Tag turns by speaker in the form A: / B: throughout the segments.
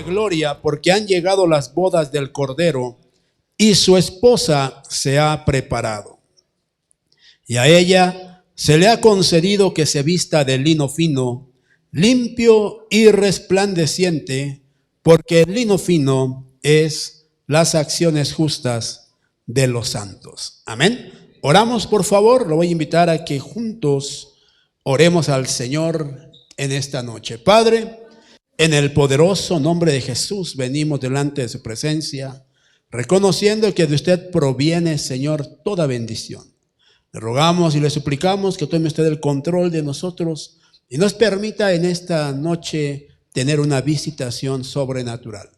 A: gloria, porque han llegado las bodas del Cordero y su esposa se ha preparado. Y a ella se le ha concedido que se vista de lino fino, limpio y resplandeciente, porque el lino fino es las acciones justas de los santos. Amén. Oramos, por favor. Lo voy a invitar a que juntos oremos al Señor en esta noche. Padre, en el poderoso nombre de Jesús venimos delante de su presencia, reconociendo que de usted proviene, Señor, toda bendición. Le rogamos y le suplicamos que tome usted el control de nosotros y nos permita en esta noche tener una visitación sobrenatural.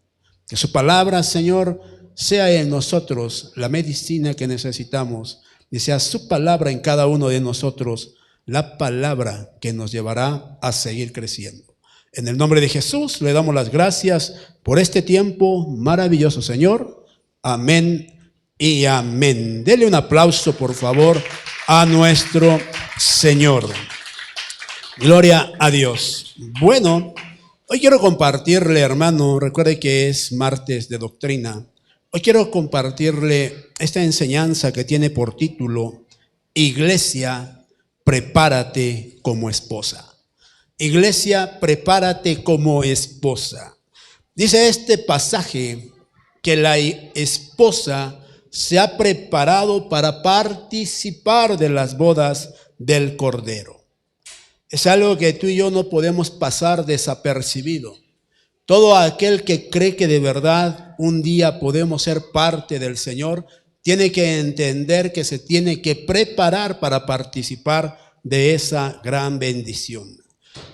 A: Que su palabra, Señor, sea en nosotros la medicina que necesitamos y sea su palabra en cada uno de nosotros la palabra que nos llevará a seguir creciendo. En el nombre de Jesús le damos las gracias por este tiempo maravilloso, Señor. Amén y amén. Dele un aplauso, por favor, a nuestro Señor. Gloria a Dios. Bueno, hoy quiero compartirle, hermano, recuerde que es martes de doctrina. Hoy quiero compartirle esta enseñanza que tiene por título: Iglesia, prepárate como esposa. Iglesia, prepárate como esposa. Dice este pasaje que la esposa se ha preparado para participar de las bodas del Cordero. Es algo que tú y yo no podemos pasar desapercibido. Todo aquel que cree que de verdad un día podemos ser parte del Señor, tiene que entender que se tiene que preparar para participar de esa gran bendición.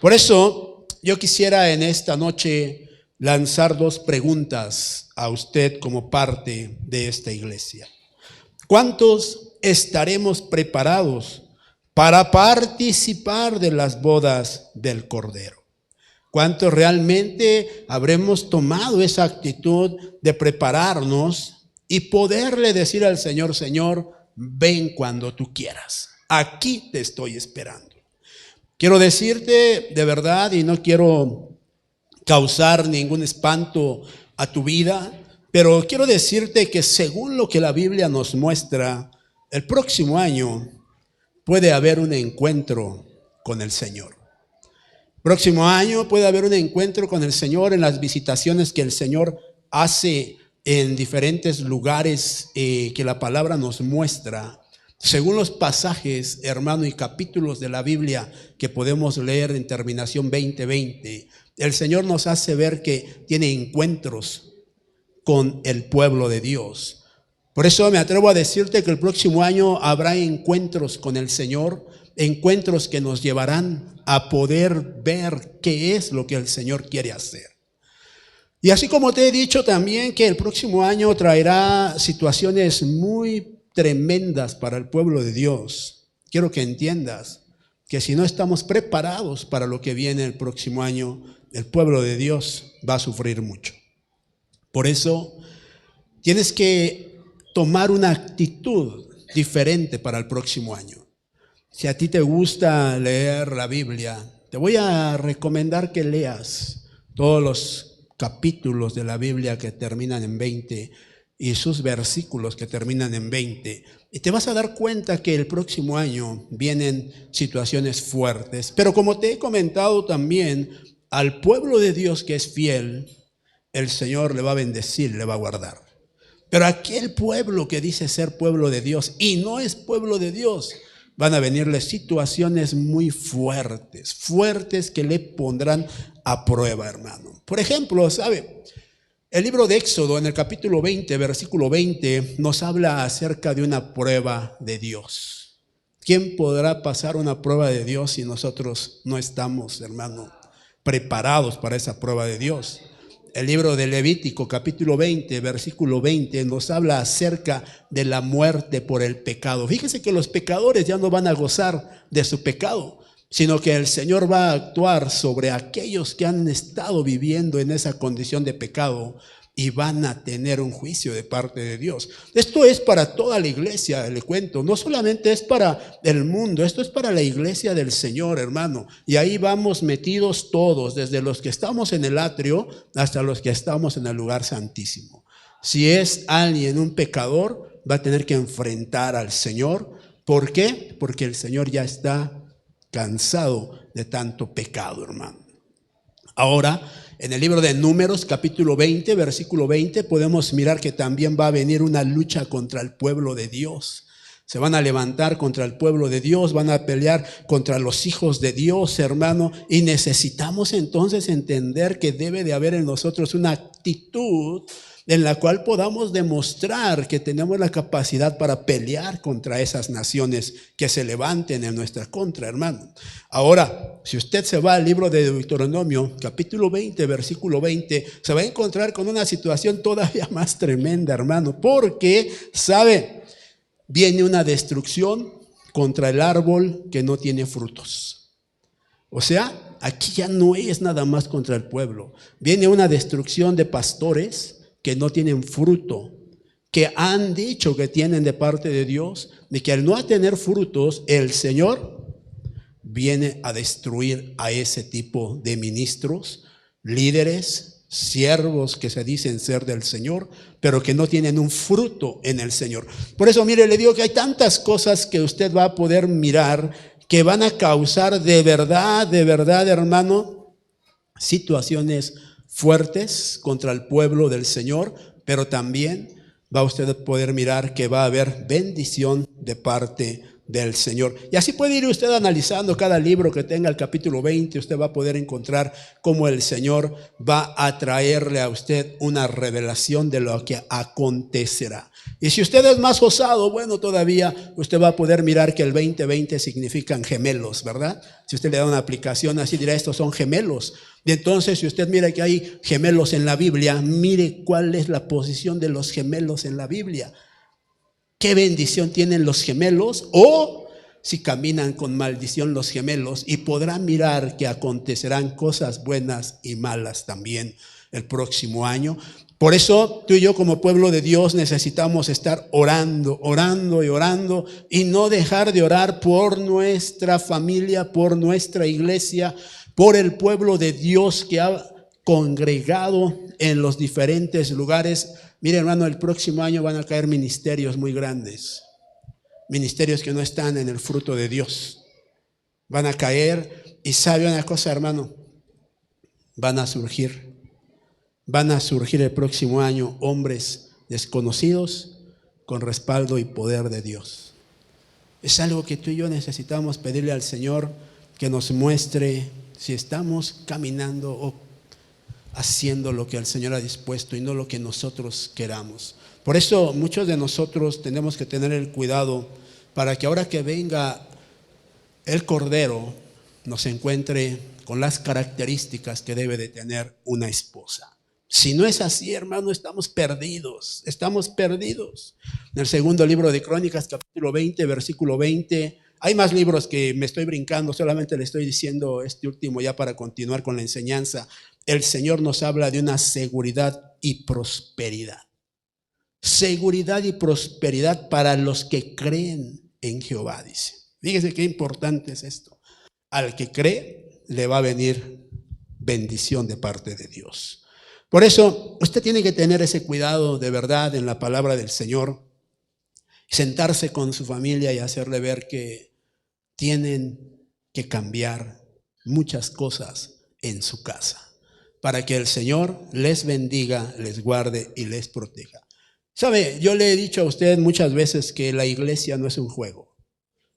A: Por eso yo quisiera en esta noche lanzar dos preguntas a usted como parte de esta iglesia. ¿Cuántos estaremos preparados para participar de las bodas del Cordero? ¿Cuántos realmente habremos tomado esa actitud de prepararnos y poderle decir al Señor: Señor, ven cuando tú quieras, aquí te estoy esperando? Quiero decirte de verdad, y no quiero causar ningún espanto a tu vida, pero quiero decirte que según lo que la Biblia nos muestra, el próximo año puede haber un encuentro con el Señor. Próximo año puede haber un encuentro con el Señor en las visitaciones que el Señor hace en diferentes lugares que la palabra nos muestra. Según los pasajes, hermano, y capítulos de la Biblia que podemos leer en Terminación 20:20, el Señor nos hace ver que tiene encuentros con el pueblo de Dios. Por eso me atrevo a decirte que el próximo año habrá encuentros con el Señor, encuentros que nos llevarán a poder ver qué es lo que el Señor quiere hacer. Y así como te he dicho también que el próximo año traerá situaciones muy tremendas para el pueblo de Dios, quiero que entiendas que si no estamos preparados para lo que viene el próximo año, el pueblo de Dios va a sufrir mucho. Por eso tienes que tomar una actitud diferente para el próximo año. Si a ti te gusta leer la Biblia, te voy a recomendar que leas todos los capítulos de la Biblia que terminan en 20 y sus versículos que terminan en 20. Y te vas a dar cuenta que el próximo año vienen situaciones fuertes. Pero como te he comentado también, al pueblo de Dios que es fiel, el Señor le va a bendecir, le va a guardar. Pero aquel pueblo que dice ser pueblo de Dios y no es pueblo de Dios, van a venirle situaciones muy fuertes, fuertes que le pondrán a prueba, hermano. Por ejemplo, ¿sabe? El libro de Éxodo, en el capítulo 20, versículo 20, nos habla acerca de una prueba de Dios. ¿Quién podrá pasar una prueba de Dios si nosotros no estamos, hermano, preparados para esa prueba de Dios? El libro de Levítico, capítulo 20, versículo 20, nos habla acerca de la muerte por el pecado. Fíjese que los pecadores ya no van a gozar de su pecado, sino que el Señor va a actuar sobre aquellos que han estado viviendo en esa condición de pecado y van a tener un juicio de parte de Dios. Esto es para toda la iglesia, le cuento, no solamente es para el mundo, esto es para la iglesia del Señor, hermano, y ahí vamos metidos todos, desde los que estamos en el atrio hasta los que estamos en el lugar santísimo. Si es alguien un pecador, va a tener que enfrentar al Señor. ¿Por qué? Porque el Señor ya está cansado de tanto pecado, hermano. Ahora, en el libro de Números, capítulo 20, versículo 20, podemos mirar que también va a venir una lucha contra el pueblo de Dios. Se van a levantar contra el pueblo de Dios, van a pelear contra los hijos de Dios, hermano. Y necesitamos entonces entender que debe de haber en nosotros una actitud en la cual podamos demostrar que tenemos la capacidad para pelear contra esas naciones que se levanten en nuestra contra, hermano. Ahora, si usted se va al libro de Deuteronomio, capítulo 20, versículo 20, se va a encontrar con una situación todavía más tremenda, hermano, porque, ¿sabe? Viene una destrucción contra el árbol que no tiene frutos. O sea, aquí ya no es nada más contra el pueblo. Viene una destrucción de pastores que no tienen fruto, que han dicho que tienen de parte de Dios, de que al no tener frutos, el Señor viene a destruir a ese tipo de ministros, líderes, siervos que se dicen ser del Señor, pero que no tienen un fruto en el Señor. Por eso, mire, le digo que hay tantas cosas que usted va a poder mirar que van a causar de verdad, hermano, situaciones fuertes contra el pueblo del Señor, pero también va usted a poder mirar que va a haber bendición de parte del Señor. Y así puede ir usted analizando cada libro que tenga el capítulo 20, usted va a poder encontrar cómo el Señor va a traerle a usted una revelación de lo que acontecerá. Y si usted es más osado, bueno, todavía usted va a poder mirar que el 2020 significan gemelos, ¿verdad? Si usted le da una aplicación así, dirá, estos son gemelos. Y entonces, si usted mira que hay gemelos en la Biblia, mire cuál es la posición de los gemelos en la Biblia. ¿Qué bendición tienen los gemelos? O si caminan con maldición los gemelos, y podrá mirar que acontecerán cosas buenas y malas también el próximo año. Por eso tú y yo como pueblo de Dios necesitamos estar orando y no dejar de orar por nuestra familia, por nuestra iglesia, por el pueblo de Dios que ha congregado en los diferentes lugares. Mire, hermano, el próximo año van a caer ministerios muy grandes, ministerios que no están en el fruto de Dios. Van a caer, y sabe una cosa, hermano, van a surgir el próximo año hombres desconocidos con respaldo y poder de Dios. Es algo que tú y yo necesitamos pedirle al Señor que nos muestre si estamos caminando o haciendo lo que el Señor ha dispuesto y no lo que nosotros queramos. Por eso muchos de nosotros tenemos que tener el cuidado para que ahora que venga el Cordero nos encuentre con las características que debe de tener una esposa. Si no es así, hermano, estamos perdidos. En el segundo libro de Crónicas, capítulo 20, versículo 20, hay más libros que me estoy brincando, solamente le estoy diciendo este último ya para continuar con la enseñanza. El Señor nos habla de una seguridad y prosperidad. Seguridad y prosperidad para los que creen en Jehová, dice. Fíjese qué importante es esto. Al que cree le va a venir bendición de parte de Dios. Por eso usted tiene que tener ese cuidado de verdad en la palabra del Señor, sentarse con su familia y hacerle ver que tienen que cambiar muchas cosas en su casa para que el Señor les bendiga, les guarde y les proteja. Sabe, yo le he dicho a usted muchas veces que la iglesia no es un juego.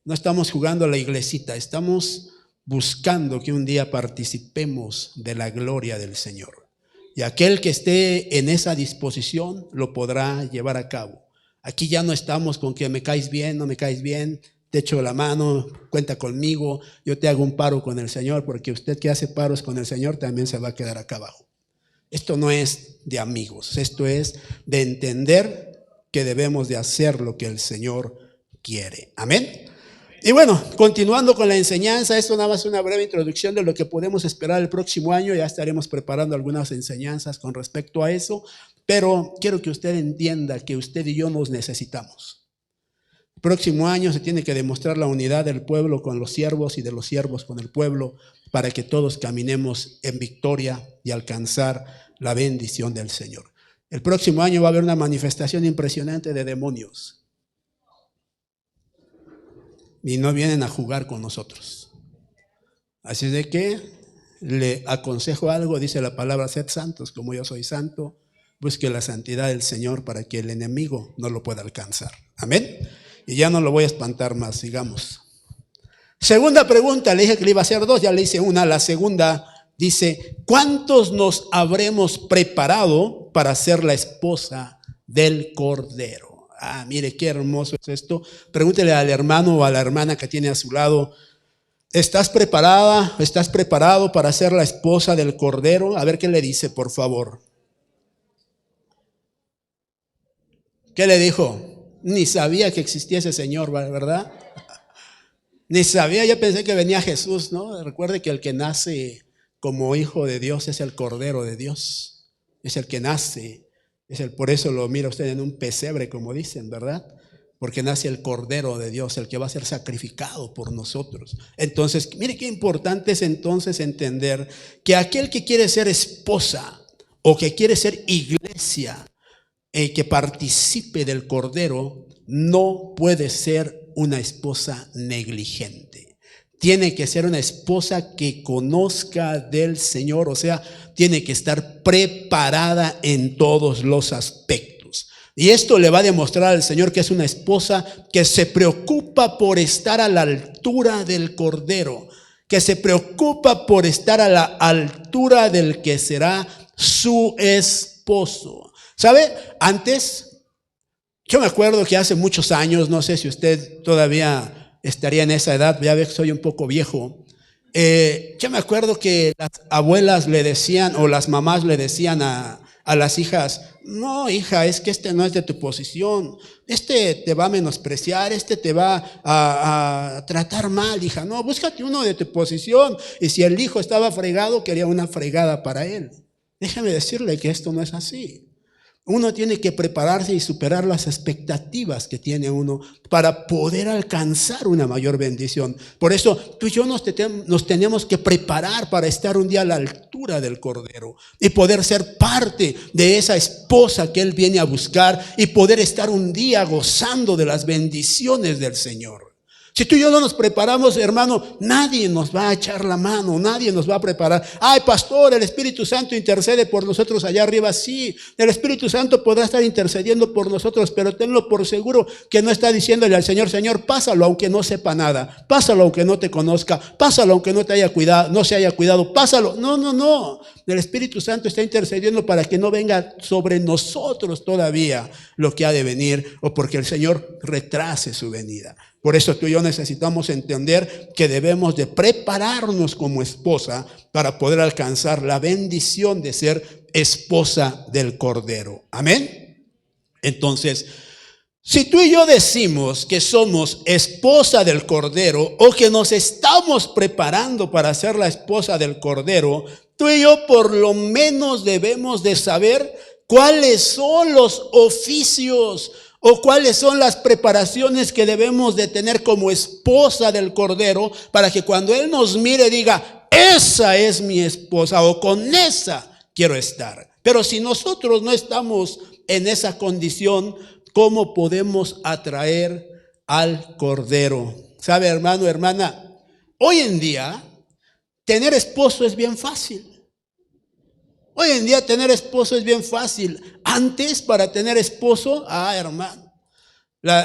A: No estamos jugando a la iglesita, estamos buscando que un día participemos de la gloria del Señor. Y aquel que esté en esa disposición lo podrá llevar a cabo. Aquí ya no estamos con que me caes bien, no me caes bien, te echo la mano, cuenta conmigo, yo te hago un paro con el Señor, porque usted que hace paros con el Señor también se va a quedar acá abajo. Esto no es de amigos, esto es de entender que debemos de hacer lo que el Señor quiere. Amén. Y bueno, continuando con la enseñanza, esto nada más una breve introducción de lo que podemos esperar el próximo año. Ya estaremos preparando algunas enseñanzas con respecto a eso, pero quiero que usted entienda que usted y yo nos necesitamos. El próximo año se tiene que demostrar la unidad del pueblo con los siervos y de los siervos con el pueblo para que todos caminemos en victoria y alcanzar la bendición del Señor. El próximo año va a haber una manifestación impresionante de demonios. Y no vienen a jugar con nosotros. Así de que le aconsejo algo, dice la palabra, sed santos como yo soy santo. Busque la santidad del Señor para que el enemigo no lo pueda alcanzar. Amén. Y ya no lo voy a espantar más, sigamos. Segunda pregunta, le dije que le iba a hacer dos, ya le hice una. La segunda dice, ¿cuántos nos habremos preparado para ser la esposa del Cordero? Ah, mire qué hermoso es esto. Pregúntele al hermano o a la hermana que tiene a su lado, ¿estás preparada? ¿Estás preparado para ser la esposa del Cordero? A ver qué le dice, por favor. ¿Qué le dijo? Ni sabía que existía ese Señor, ¿verdad? Ni sabía, yo pensé que venía Jesús, ¿no? Recuerde que el que nace como hijo de Dios es el Cordero de Dios. Es el que nace. Por eso lo mira usted en un pesebre, como dicen, ¿verdad? Porque nace el Cordero de Dios, el que va a ser sacrificado por nosotros. Entonces, mire qué importante es entonces entender que aquel que quiere ser esposa o que quiere ser iglesia, que participe del Cordero, no puede ser una esposa negligente. Tiene que ser una esposa que conozca del Señor, o sea, tiene que estar preparada en todos los aspectos. Y esto le va a demostrar al Señor que es una esposa que se preocupa por estar a la altura del Cordero, que se preocupa por estar a la altura del que será su esposo. ¿Sabe? Antes, yo me acuerdo que hace muchos años, no sé si usted todavía estaría en esa edad, ya ve que soy un poco viejo. Yo me acuerdo que las abuelas le decían, o las mamás le decían a las hijas, no hija, es que este no es de tu posición, este te va a menospreciar, este te va a tratar mal, hija, no, búscate uno de tu posición. Y si el hijo estaba fregado, quería una fregada para él. Déjame decirle que esto no es así. Uno tiene que prepararse y superar las expectativas que tiene uno para poder alcanzar una mayor bendición. Por eso tú y yo nos tenemos que preparar para estar un día a la altura del Cordero y poder ser parte de esa esposa que Él viene a buscar y poder estar un día gozando de las bendiciones del Señor. Si tú y yo no nos preparamos, hermano, nadie nos va a echar la mano, nadie nos va a preparar. Ay, pastor, el Espíritu Santo intercede por nosotros allá arriba. Sí, el Espíritu Santo podrá estar intercediendo por nosotros, pero tenlo por seguro que no está diciéndole al Señor, Señor, pásalo aunque no sepa nada, pásalo aunque no te conozca, pásalo aunque no te haya cuidado, no se haya cuidado, pásalo. No. El Espíritu Santo está intercediendo para que no venga sobre nosotros todavía lo que ha de venir, o porque el Señor retrase su venida. Por eso tú y yo necesitamos entender que debemos de prepararnos como esposa para poder alcanzar la bendición de ser esposa del Cordero. Amén. Entonces, si tú y yo decimos que somos esposa del Cordero o que nos estamos preparando para ser la esposa del Cordero, tú y yo por lo menos debemos de saber cuáles son los oficios o cuáles son las preparaciones que debemos de tener como esposa del Cordero para que cuando Él nos mire diga, esa es mi esposa o con esa quiero estar. Pero si nosotros no estamos en esa condición, ¿cómo podemos atraer al Cordero? ¿Sabe, hermano, hermana? Hoy en día, tener esposo es bien fácil. Hoy en día tener esposo es bien fácil. Antes, para tener esposo, hermano,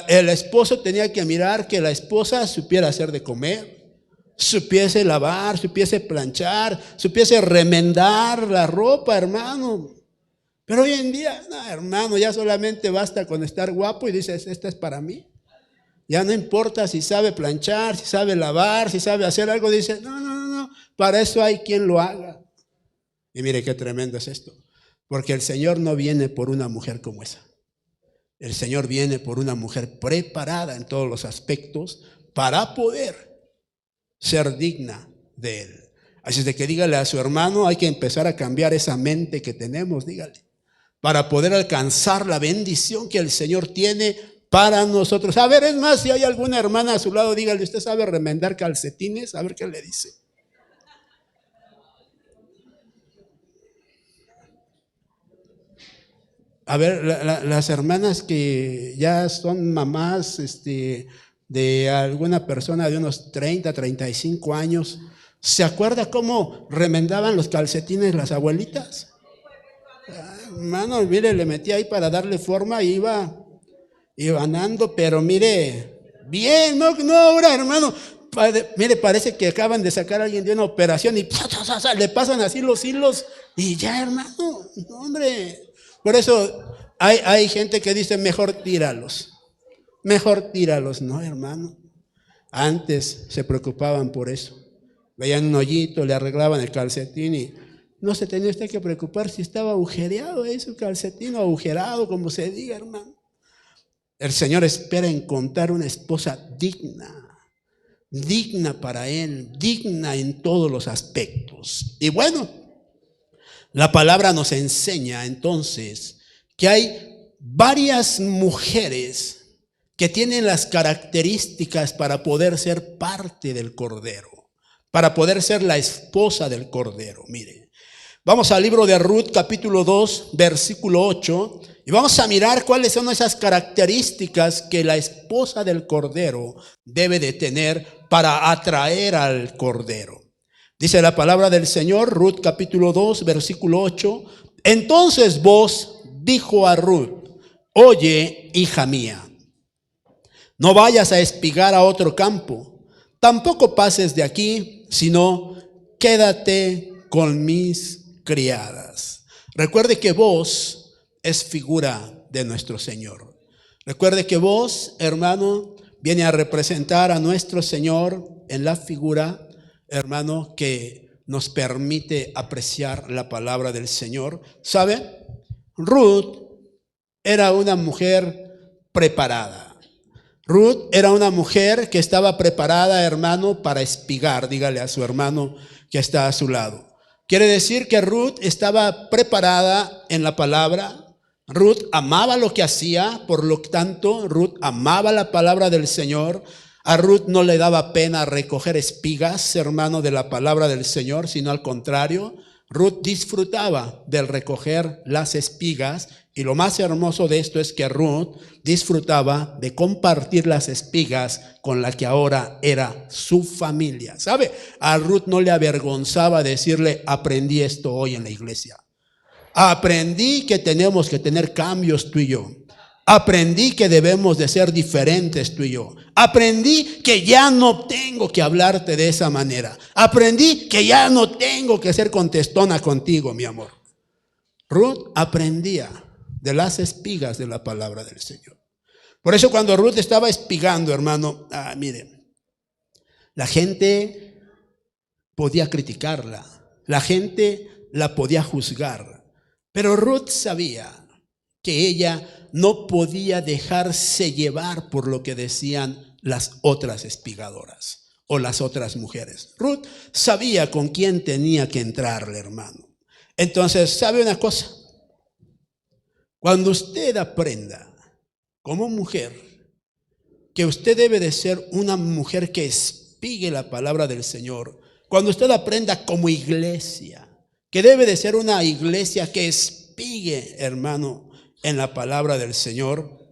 A: el esposo tenía que mirar que la esposa supiera hacer de comer, supiese lavar, supiese planchar, supiese remendar la ropa, hermano. Pero hoy en día, no, hermano, ya solamente basta con estar guapo y dices, esta es para mí. Ya no importa si sabe planchar, si sabe lavar, si sabe hacer algo, dice, no, para eso hay quien lo haga. Y mire qué tremendo es esto, porque el Señor no viene por una mujer como esa. El Señor viene por una mujer preparada en todos los aspectos para poder ser digna de Él. Así es de que dígale a su hermano, hay que empezar a cambiar esa mente que tenemos, dígale, para poder alcanzar la bendición que el Señor tiene para nosotros. A ver, es más, si hay alguna hermana a su lado, dígale, ¿usted sabe remendar calcetines? A ver qué le dice. A ver, las hermanas que ya son mamás de alguna persona de unos 30, 35 años, ¿se acuerda cómo remendaban los calcetines las abuelitas? Hermano, mire, le metí ahí para darle forma y iba andando, pero mire, bien, no ahora, hermano. Mire, parece que acaban de sacar a alguien de una operación y le pasan así los hilos y ya, hermano, hombre. Por eso hay gente que dice, mejor tíralos, no, hermano. Antes se preocupaban por eso. Veían un hoyito, le arreglaban el calcetín y no se tenía usted que preocupar si estaba agujereado, su calcetín agujerado, como se diga, hermano. El Señor espera encontrar una esposa digna para Él, digna en todos los aspectos. Y bueno, la palabra nos enseña entonces que hay varias mujeres que tienen las características para poder ser parte del Cordero, para poder ser la esposa del Cordero. Mire, vamos al libro de Ruth, capítulo 2, versículo 8, y vamos a mirar cuáles son esas características que la esposa del Cordero debe de tener para atraer al Cordero. Dice la palabra del Señor, Ruth capítulo 2, versículo 8. Entonces Booz dijo a Ruth, oye, hija mía, no vayas a espigar a otro campo, tampoco pases de aquí, sino quédate con mis criadas. Recuerde que Booz es figura de nuestro Señor. Recuerde que Booz, hermano, viene a representar a nuestro Señor en la figura, hermano, que nos permite apreciar la palabra del Señor. ¿Sabe? Ruth era una mujer preparada. Ruth era una mujer que estaba preparada, hermano, para espigar. Dígale a su hermano que está a su lado. Quiere decir que Ruth estaba preparada en la palabra. Ruth amaba lo que hacía, por lo tanto, Ruth amaba la palabra del Señor. A Ruth no le daba pena recoger espigas, hermano, de la palabra del Señor, sino al contrario, Ruth disfrutaba del recoger las espigas, y lo más hermoso de esto es que Ruth disfrutaba de compartir las espigas con la que ahora era su familia. ¿Sabe? A Ruth no le avergonzaba decirle, aprendí esto hoy en la iglesia. Aprendí que tenemos que tener cambios tú y yo. Aprendí que debemos de ser diferentes tú y yo. Aprendí que ya no tengo que hablarte de esa manera. Aprendí que ya no tengo que ser contestona contigo, mi amor. Ruth aprendía de las espigas de la palabra del Señor. Por eso cuando Ruth estaba espigando, hermano, miren, la gente podía criticarla, la gente la podía juzgar, pero Ruth sabía que ella no podía dejarse llevar por lo que decían las otras espigadoras o las otras mujeres. Ruth sabía con quién tenía que entrarle, hermano. Entonces, ¿sabe una cosa? Cuando usted aprenda como mujer que usted debe de ser una mujer que espigue la palabra del Señor, cuando usted aprenda como iglesia que debe de ser una iglesia que espigue, hermano, en la palabra del Señor,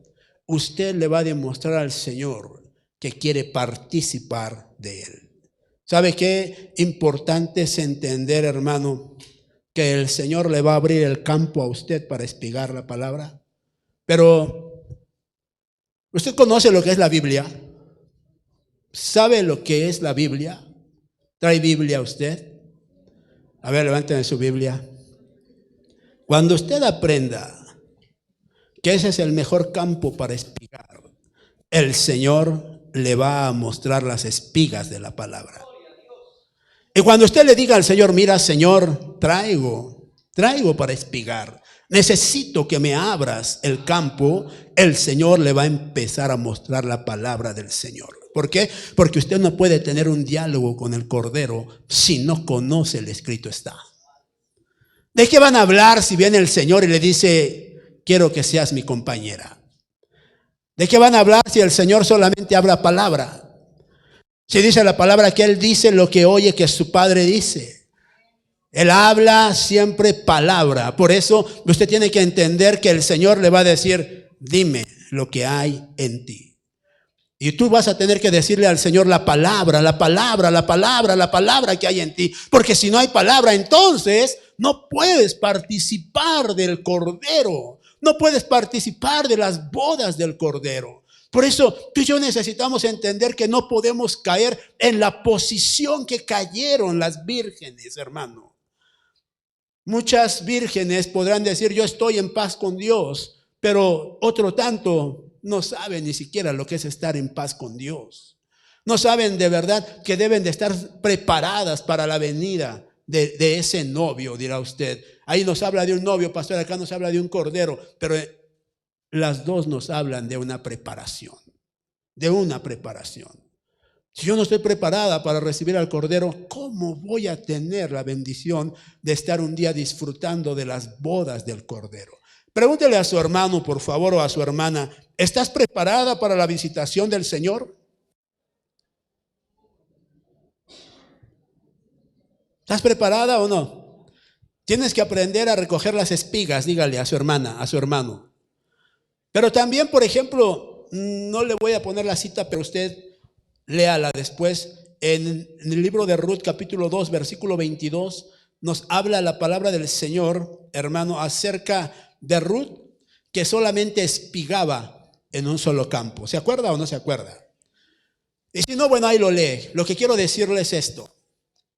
A: usted le va a demostrar al Señor que quiere participar de Él. ¿Sabe qué importante es entender, hermano, que el Señor le va a abrir el campo a usted para espigar la palabra? Pero, ¿usted conoce lo que es la Biblia? ¿Sabe lo que es la Biblia? ¿Trae Biblia usted? A ver, levánteme su Biblia. Cuando usted aprenda que ese es el mejor campo para espigar, el Señor le va a mostrar las espigas de la palabra. Y cuando usted le diga al Señor, mira, Señor, traigo para espigar, necesito que me abras el campo, el Señor le va a empezar a mostrar la palabra del Señor. ¿Por qué? Porque usted no puede tener un diálogo con el Cordero si no conoce el escrito está. ¿De qué van a hablar si viene el Señor y le dice, quiero que seas mi compañera? ¿De qué van a hablar si el Señor solamente habla palabra? Si dice la palabra que Él dice lo que oye que su Padre dice. Él habla siempre palabra. Por eso usted tiene que entender que el Señor le va a decir, dime lo que hay en ti. Y tú vas a tener que decirle al Señor la palabra, la palabra, la palabra, la palabra que hay en ti. Porque si no hay palabra, entonces no puedes participar del Cordero. No puedes participar de las bodas del Cordero. Por eso tú y yo necesitamos entender que no podemos caer en la posición que cayeron las vírgenes, hermano. Muchas vírgenes podrán decir, yo estoy en paz con Dios, pero otro tanto no saben ni siquiera lo que es estar en paz con Dios. No saben de verdad que deben de estar preparadas para la venida de ese novio, dirá usted. Ahí nos habla de un novio, pastor, acá nos habla de un cordero, pero las dos nos hablan de una preparación, de una preparación. Si yo no estoy preparada para recibir al Cordero, ¿cómo voy a tener la bendición de estar un día disfrutando de las bodas del Cordero? Pregúntele a su hermano, por favor, o a su hermana, ¿estás preparada para la visitación del Señor? ¿Estás preparada o no? Tienes que aprender a recoger las espigas, dígale a su hermana, a su hermano. Pero también, por ejemplo, no le voy a poner la cita, pero usted léala después. En el libro de Ruth, capítulo 2, versículo 22, nos habla la palabra del Señor, hermano, acerca de Ruth, que solamente espigaba en un solo campo. ¿Se acuerda o no se acuerda? Y si no, bueno, ahí lo lee. Lo que quiero decirle es esto.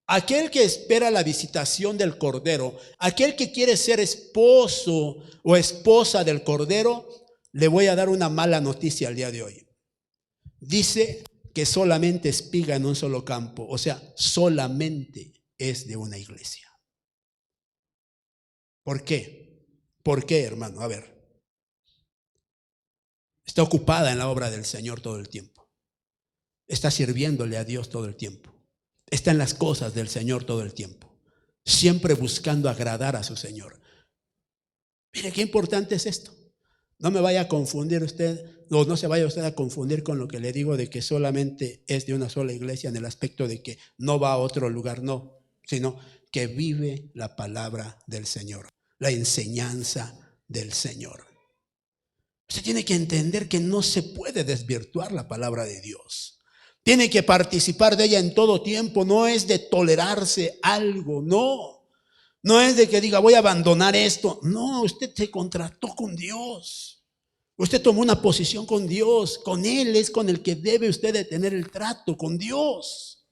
A: Aquel que espera la visitación del Cordero, aquel que quiere ser esposo o esposa del Cordero, le voy a dar una mala noticia al día de hoy. Dice que solamente espiga en un solo campo, o sea, solamente es de una iglesia. ¿Por qué? ¿Por qué, hermano? A ver. Está ocupada en la obra del Señor todo el tiempo. Está sirviéndole a Dios todo el tiempo. Está en las cosas del Señor todo el tiempo. Siempre buscando agradar a su Señor. Mire qué importante es esto. No me vaya a confundir usted, o no se vaya usted a confundir con lo que le digo de que solamente es de una sola iglesia en el aspecto de que no va a otro lugar, no, sino que vive la palabra del Señor, la enseñanza del Señor. Usted tiene que entender que no se puede desvirtuar la palabra de Dios. Tiene que participar de ella en todo tiempo. No es de tolerarse algo, no. No es de que diga voy a abandonar esto. No, usted se contrató con Dios. Usted tomó una posición con Dios. Con Él es con el que debe usted de tener el trato, con Dios.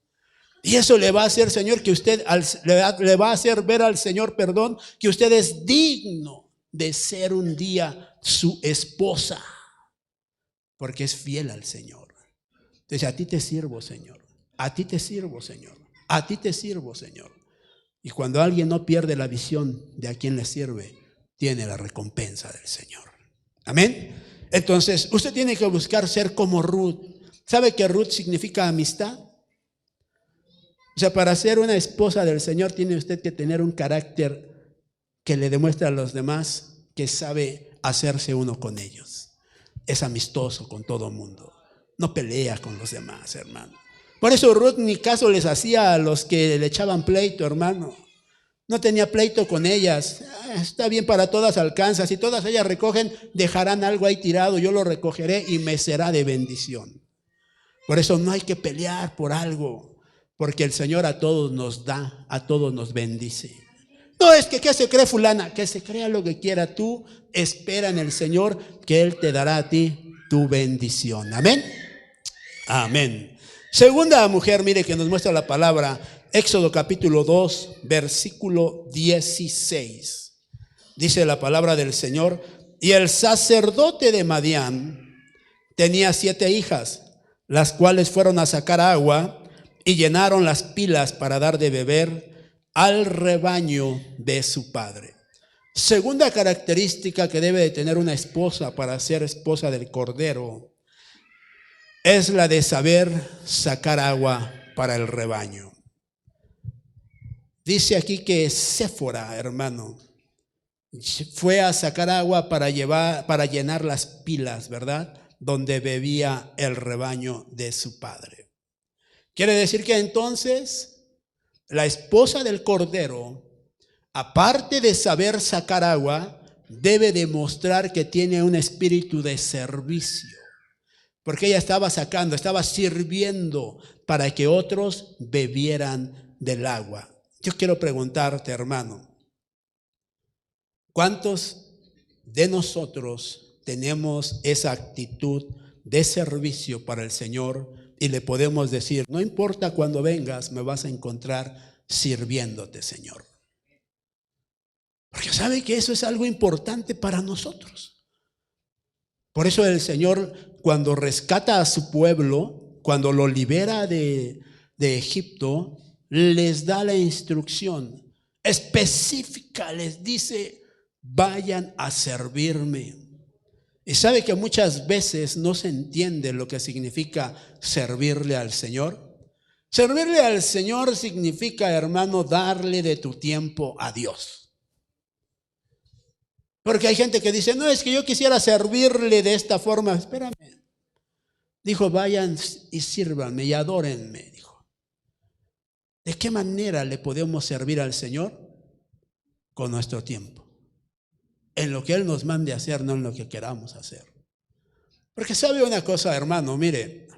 A: Y eso le va a hacer, Señor, que usted le va a hacer ver al Señor, perdón, que usted es digno de ser un día su esposa, porque es fiel al Señor. Entonces, a ti te sirvo, Señor. A ti te sirvo, Señor. A ti te sirvo, Señor. Y cuando alguien no pierde la visión de a quien le sirve, tiene la recompensa del Señor. Amén. Entonces, usted tiene que buscar ser como Ruth. ¿Sabe que Ruth significa amistad? O sea, para ser una esposa del Señor tiene usted que tener un carácter que le demuestra a los demás que sabe hacerse uno con ellos. Es amistoso con todo mundo. No pelea con los demás, hermano. Por eso Ruth ni caso les hacía a los que le echaban pleito, hermano. No tenía pleito con ellas. Está bien, para todas alcanza. Si todas ellas recogen, dejarán algo ahí tirado. Yo lo recogeré y me será de bendición. Por eso no hay que pelear por algo, porque el Señor a todos nos da, a todos nos bendice. No es que ¿qué se cree fulana? Que se crea lo que quiera. Tú espera en el Señor que Él te dará a ti tu bendición. Amén. Amén. Segunda mujer, mire que nos muestra la palabra, Éxodo capítulo 2, versículo 16. Dice la palabra del Señor: y el sacerdote de Madián tenía 7 hijas, las cuales fueron a sacar agua y llenaron las pilas para dar de beber al rebaño de su padre. Segunda característica que debe de tener una esposa para ser esposa del Cordero es la de saber sacar agua para el rebaño. Dice aquí que Séfora, hermano, fue a sacar agua para llenar las pilas, ¿verdad? Donde bebía el rebaño de su padre. Quiere decir que entonces la esposa del Cordero, aparte de saber sacar agua, debe demostrar que tiene un espíritu de servicio. Porque ella estaba sacando, estaba sirviendo para que otros bebieran del agua. Yo quiero preguntarte, hermano, ¿cuántos de nosotros tenemos esa actitud de servicio para el Señor y le podemos decir, no importa cuando vengas, me vas a encontrar sirviéndote, Señor? Porque sabe que eso es algo importante para nosotros. Por eso el Señor, cuando rescata a su pueblo, cuando lo libera de Egipto, les da la instrucción específica, les dice, vayan a servirme. Y sabe que muchas veces no se entiende lo que significa servirle al Señor. Servirle al Señor significa, hermano, darle de tu tiempo a Dios. Porque hay gente que dice, no, es que yo quisiera servirle de esta forma. Espérame. Dijo, vayan y sírvanme y adórenme, dijo. ¿De qué manera le podemos servir al Señor? Con nuestro tiempo. En lo que Él nos mande hacer, no en lo que queramos hacer. Porque sabe una cosa, hermano, mire.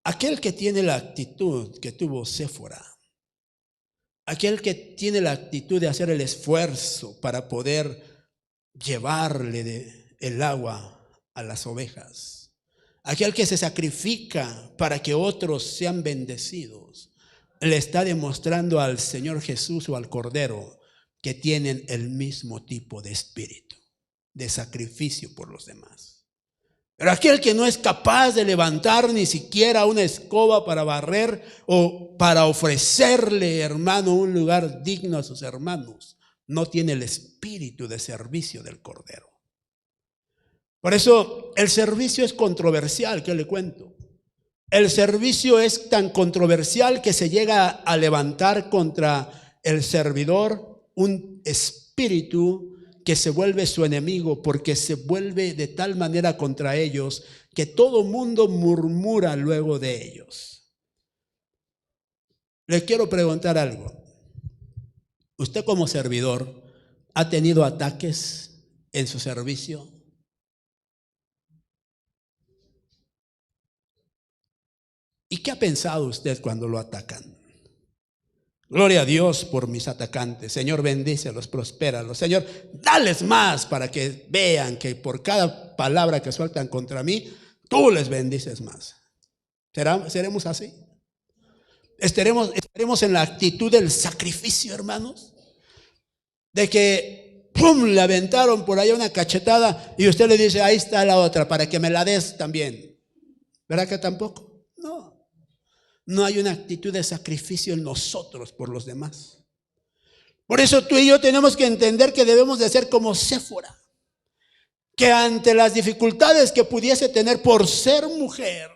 A: Aquel que tiene la actitud que tuvo Séfora, aquel que tiene la actitud de hacer el esfuerzo para poder llevarle el agua a las ovejas, aquel que se sacrifica para que otros sean bendecidos, le está demostrando al Señor Jesús o al Cordero que tienen el mismo tipo de espíritu, de sacrificio por los demás. Pero aquel que no es capaz de levantar ni siquiera una escoba para barrer o para ofrecerle, hermano, un lugar digno a sus hermanos, no tiene el espíritu de servicio del Cordero. Por eso el servicio es controversial, ¿qué le cuento? El servicio es tan controversial que se llega a levantar contra el servidor un espíritu que se vuelve su enemigo, porque se vuelve de tal manera contra ellos que todo mundo murmura luego de ellos. Le quiero preguntar algo. ¿Usted como servidor ha tenido ataques en su servicio? ¿Y qué ha pensado usted cuando lo atacan? Gloria a Dios por mis atacantes. Señor, bendícelos, prospéralos. Señor, dales más para que vean que por cada palabra que sueltan contra mí, tú les bendices más. ¿Seremos así? ¿Estaremos en la actitud del sacrificio, hermanos? De que, ¡pum!, le aventaron por ahí una cachetada y usted le dice, ahí está la otra, para que me la des también. ¿Verdad que tampoco? No hay una actitud de sacrificio en nosotros por los demás. Por eso tú y yo tenemos que entender que debemos de ser como Séfora, que ante las dificultades que pudiese tener por ser mujer,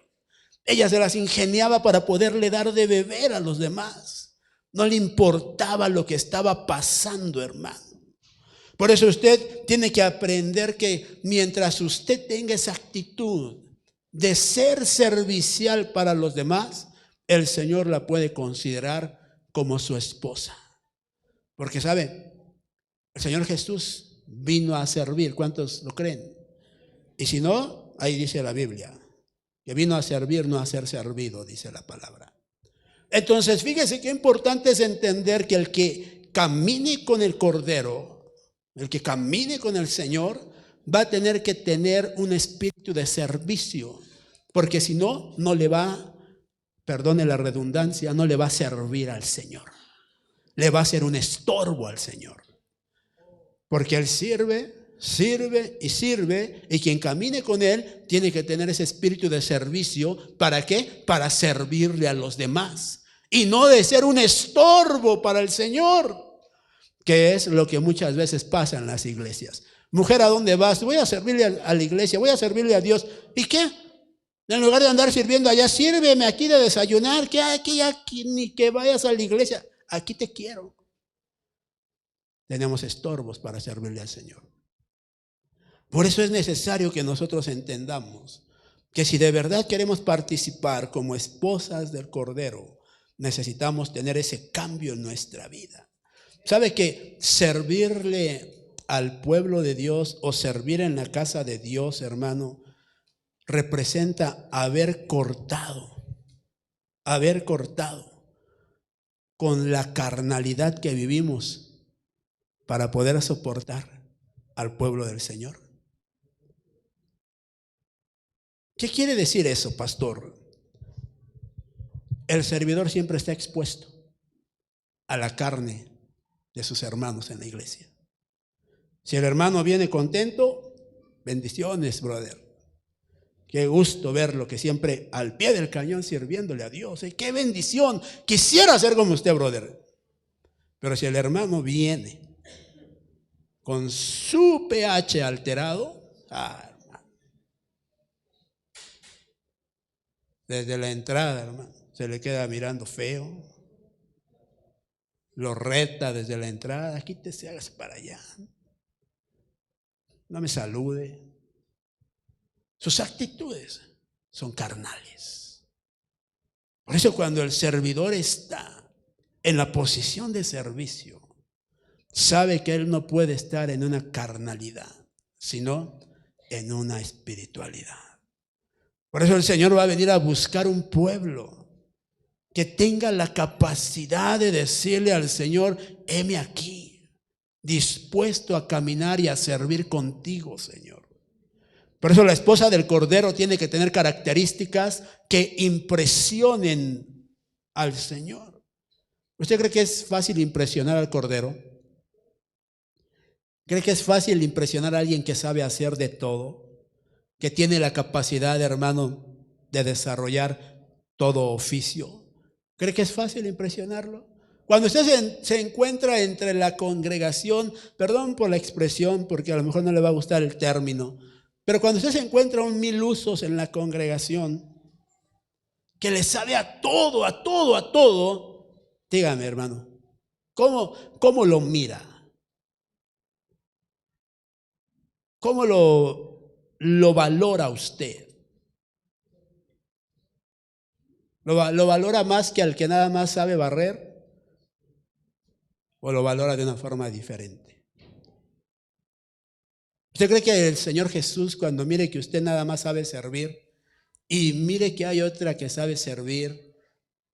A: ella se las ingeniaba para poderle dar de beber a los demás. No le importaba lo que estaba pasando, hermano. Por eso usted tiene que aprender que mientras usted tenga esa actitud de ser servicial para los demás, el Señor la puede considerar como su esposa. Porque sabe, el Señor Jesús vino a servir. ¿Cuántos lo creen? Y si no, ahí dice la Biblia, que vino a servir, no a ser servido, dice la palabra. Entonces, fíjese qué importante es entender que el que camine con el Cordero, el que camine con el Señor, va a tener que tener un espíritu de servicio. Porque si no, no le va, perdone la redundancia, no le va a servir al Señor. Le va a ser un estorbo al Señor. Porque Él sirve y sirve, y quien camine con Él tiene que tener ese espíritu de servicio. ¿Para qué? Para servirle a los demás. Y no de ser un estorbo para el Señor. que es lo que muchas veces pasa en las iglesias. Mujer, ¿a dónde vas? Voy a servirle a la iglesia, voy a servirle a Dios. ¿Y qué? En lugar de andar sirviendo allá, sírveme aquí de desayunar, que aquí, ni que vayas a la iglesia, aquí te quiero. Tenemos estorbos para servirle al Señor. Por eso es necesario que nosotros entendamos que si de verdad queremos participar como esposas del Cordero, necesitamos tener ese cambio en nuestra vida. ¿Sabe que servirle al pueblo de Dios o servir en la casa de Dios, hermano, representa haber cortado con la carnalidad que vivimos para poder soportar al pueblo del Señor? ¿Qué quiere decir eso, pastor? El servidor siempre está expuesto a la carne de sus hermanos en la iglesia. Si el hermano viene contento, bendiciones, brother. Qué gusto verlo, que siempre al pie del cañón sirviéndole a Dios. ¡Qué bendición! Quisiera ser como usted, brother. Pero si el hermano viene con su pH alterado, desde la entrada, hermano, se le queda mirando feo. Lo reta desde la entrada. Quítese, hágase para allá. No me salude. Sus actitudes son carnales. Por eso cuando el servidor está en la posición de servicio, sabe que él no puede estar en una carnalidad, sino en una espiritualidad. Por eso el Señor va a venir a buscar un pueblo que tenga la capacidad de decirle al Señor: heme aquí, dispuesto a caminar y a servir contigo, Señor. Por eso la esposa del Cordero tiene que tener características que impresionen al Señor. ¿Usted cree que es fácil impresionar al Cordero? ¿Cree que es fácil impresionar a alguien que sabe hacer de todo? Que tiene la capacidad, hermano, de desarrollar todo oficio. ¿Cree que es fácil impresionarlo? Cuando usted se encuentra entre la congregación, perdón por la expresión, porque a lo mejor no le va a gustar el término, pero cuando usted se encuentra un milusos en la congregación, que le sabe a todo, dígame, hermano, ¿cómo lo mira? ¿Cómo lo valora usted? ¿Lo valora más que al que nada más sabe barrer? ¿O lo valora de una forma diferente? ¿Usted cree que el Señor Jesús, cuando mire que usted nada más sabe servir, y mire que hay otra que sabe servir,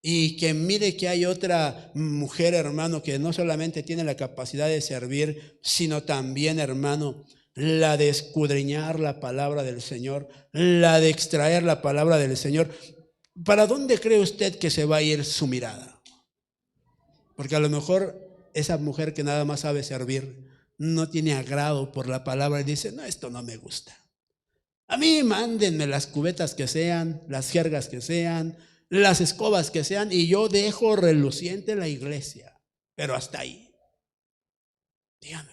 A: y que mire que hay otra mujer, hermano, que no solamente tiene la capacidad de servir, sino también, hermano, la de escudriñar la palabra del Señor, la de extraer la palabra del Señor, ¿para dónde cree usted que se va a ir su mirada? Porque a lo mejor esa mujer que nada más sabe servir no tiene agrado por la palabra y dice: no, esto no me gusta. A mí mándenme las cubetas que sean, las jergas que sean, las escobas que sean, y yo dejo reluciente la iglesia, pero hasta ahí. Dígame,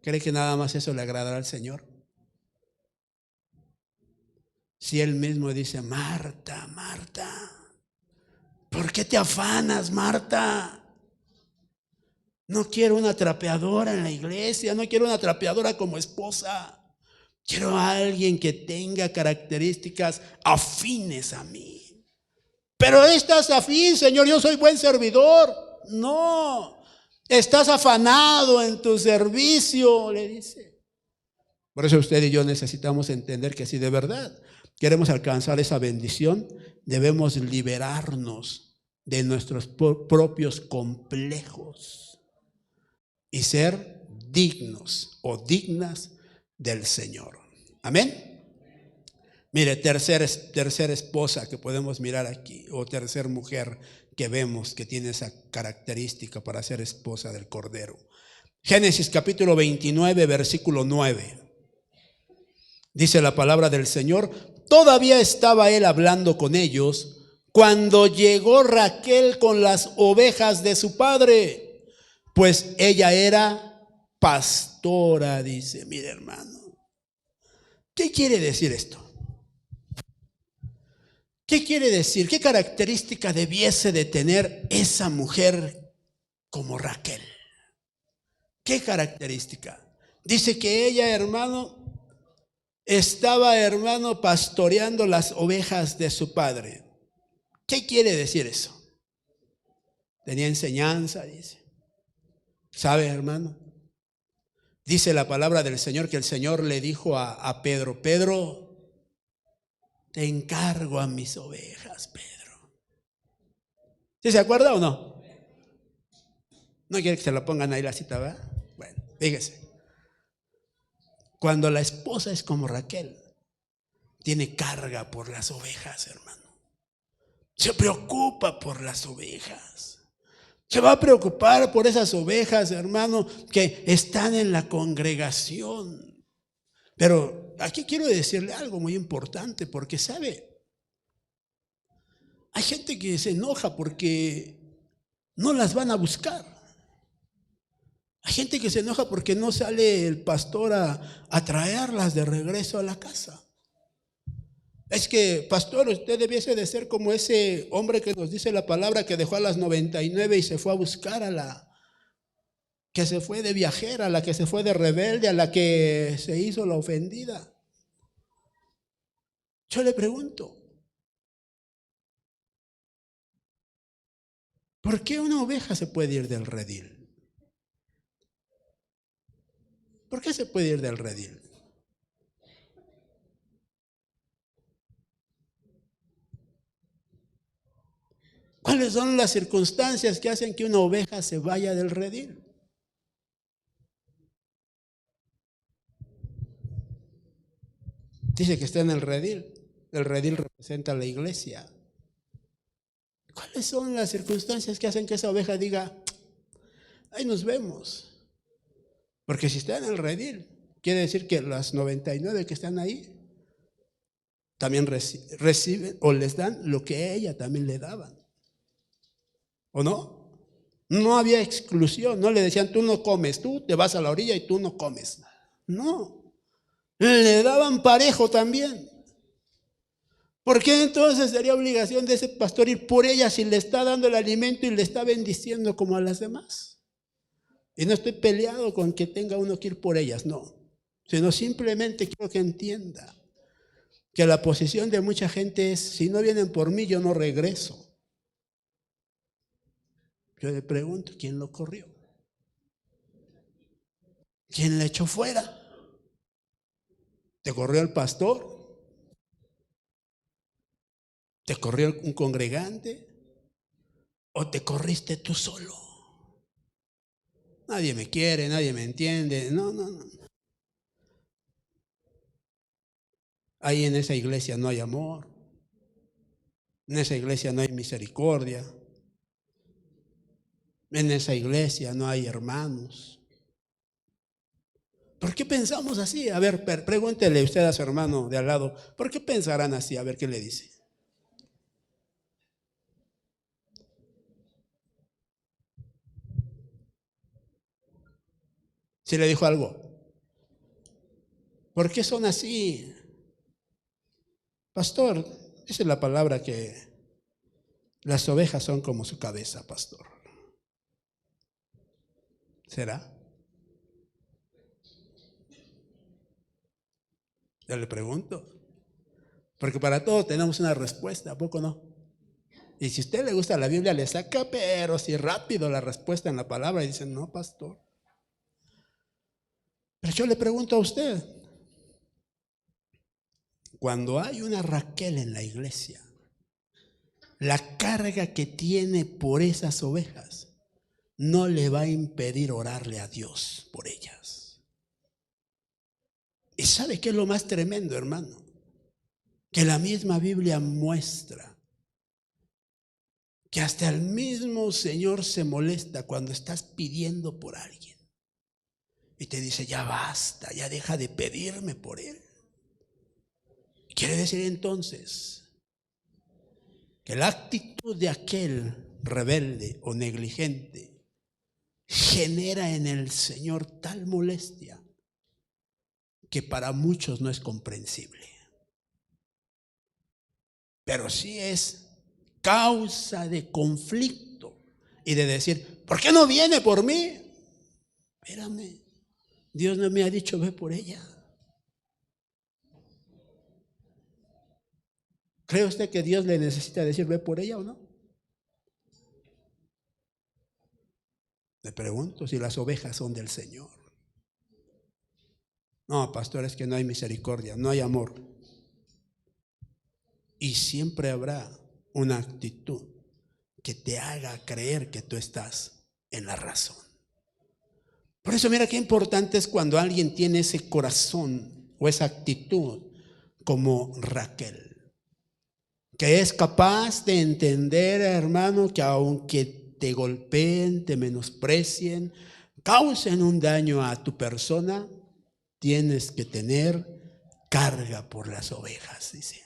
A: ¿cree que nada más eso le agradará al Señor? Si Él mismo dice: Marta, Marta, ¿por qué te afanas, Marta? No quiero una trapeadora en la iglesia, no quiero una trapeadora como esposa. Quiero a alguien que tenga características afines a mí. Pero estás afín, Señor, yo soy buen servidor. No, estás afanado en tu servicio, le dice. Por eso usted y yo necesitamos entender que si de verdad queremos alcanzar esa bendición, debemos liberarnos de nuestros propios complejos y ser dignos o dignas del Señor. Amén. Mire, tercera esposa que podemos mirar aquí, o tercera mujer que vemos que tiene esa característica para ser esposa del Cordero. Génesis capítulo 29, versículo 9. Dice la palabra del Señor: todavía estaba él hablando con ellos cuando llegó Raquel con las ovejas de su padre. pues ella era pastora, dice. Mire, hermano, ¿qué quiere decir esto? ¿Qué quiere decir? ¿Qué característica debiese de tener esa mujer como Raquel? ¿Qué característica? Dice que ella, hermano, estaba, hermano, pastoreando las ovejas de su padre. ¿Qué quiere decir eso? Tenía enseñanza, dice. ¿Sabe, hermano? Dice la palabra del Señor que el Señor le dijo a Pedro: Pedro, te encargo a mis ovejas, Pedro. ¿Sí se acuerda o no? No quiere que se lo pongan ahí la cita, ¿verdad? Bueno, fíjese. Cuando la esposa es como Raquel, tiene carga por las ovejas, hermano. Se preocupa por las ovejas. Se va a preocupar por esas ovejas, hermano, que están en la congregación. Pero aquí quiero decirle algo muy importante, porque sabe, hay gente que se enoja porque no las van a buscar. Hay gente que se enoja porque no sale el pastor a traerlas de regreso a la casa. Es que, pastor, usted debiese de ser como ese hombre que nos dice la palabra, que dejó a las 99 y se fue a buscar a la que se fue de viajera, a la que se fue de rebelde, a la que se hizo la ofendida. Yo le pregunto, ¿por qué una oveja se puede ir del redil? ¿Por qué se puede ir del redil? ¿Cuáles son las circunstancias que hacen que una oveja se vaya del redil? Dice que está en el redil. El redil representa a la iglesia. ¿Cuáles son las circunstancias que hacen que esa oveja diga, ahí nos vemos? Porque si está en el redil, quiere decir que las 99 que están ahí también reciben o les dan lo que a ella también le daban. ¿O no? No había exclusión, no le decían tú no comes, tú te vas a la orilla y tú no comes. No, le daban parejo también. ¿Por qué entonces sería obligación de ese pastor ir por ella si le está dando el alimento y le está bendiciendo como a las demás? Y no estoy peleado con que tenga uno que ir por ellas, no. Sino simplemente quiero que entienda que la posición de mucha gente es, si no vienen por mí, yo no regreso. Yo le pregunto, ¿quién lo corrió? ¿Quién le echó fuera? ¿Te corrió el pastor? ¿Te corrió un congregante? ¿O te corriste tú solo? Nadie me quiere, nadie me entiende. No, no, no. Ahí en esa iglesia no hay amor. En esa iglesia no hay misericordia. En esa iglesia no hay hermanos. ¿Por qué pensamos así? A ver, pregúntele usted a su hermano de al lado, ¿por qué pensarán así? A ver qué le dice. ¿Sí le dijo algo? ¿Por qué son así? Pastor, esa es la palabra que las ovejas son como su cabeza, pastor. ¿Será? Yo le pregunto. Porque para todo tenemos una respuesta, ¿a poco no? Y si a usted le gusta la Biblia, le saca, pero si rápido la respuesta en la palabra y dice, no, pastor. Pero yo le pregunto a usted, cuando hay una Raquel en la iglesia, la carga que tiene por esas ovejas no le va a impedir orarle a Dios por ellas. ¿Y sabe qué es lo más tremendo, hermano? Que la misma Biblia muestra que hasta el mismo Señor se molesta cuando estás pidiendo por alguien y te dice, ya basta, ya deja de pedirme por él. Quiere decir entonces que la actitud de aquel rebelde o negligente genera en el Señor tal molestia que para muchos no es comprensible. Pero sí es causa de conflicto y de decir, ¿por qué no viene por mí? Espérame, Dios no me ha dicho ve por ella. ¿Cree usted que Dios le necesita decir ve por ella o no? Le pregunto si las ovejas son del Señor. No, pastor, es que no hay misericordia, no hay amor. Y siempre habrá una actitud que te haga creer que tú estás en la razón. Por eso mira qué importante es cuando alguien tiene ese corazón o esa actitud como Raquel, que es capaz de entender, hermano, que aunque te golpeen, te menosprecien, causen un daño a tu persona, tienes que tener carga por las ovejas, dice.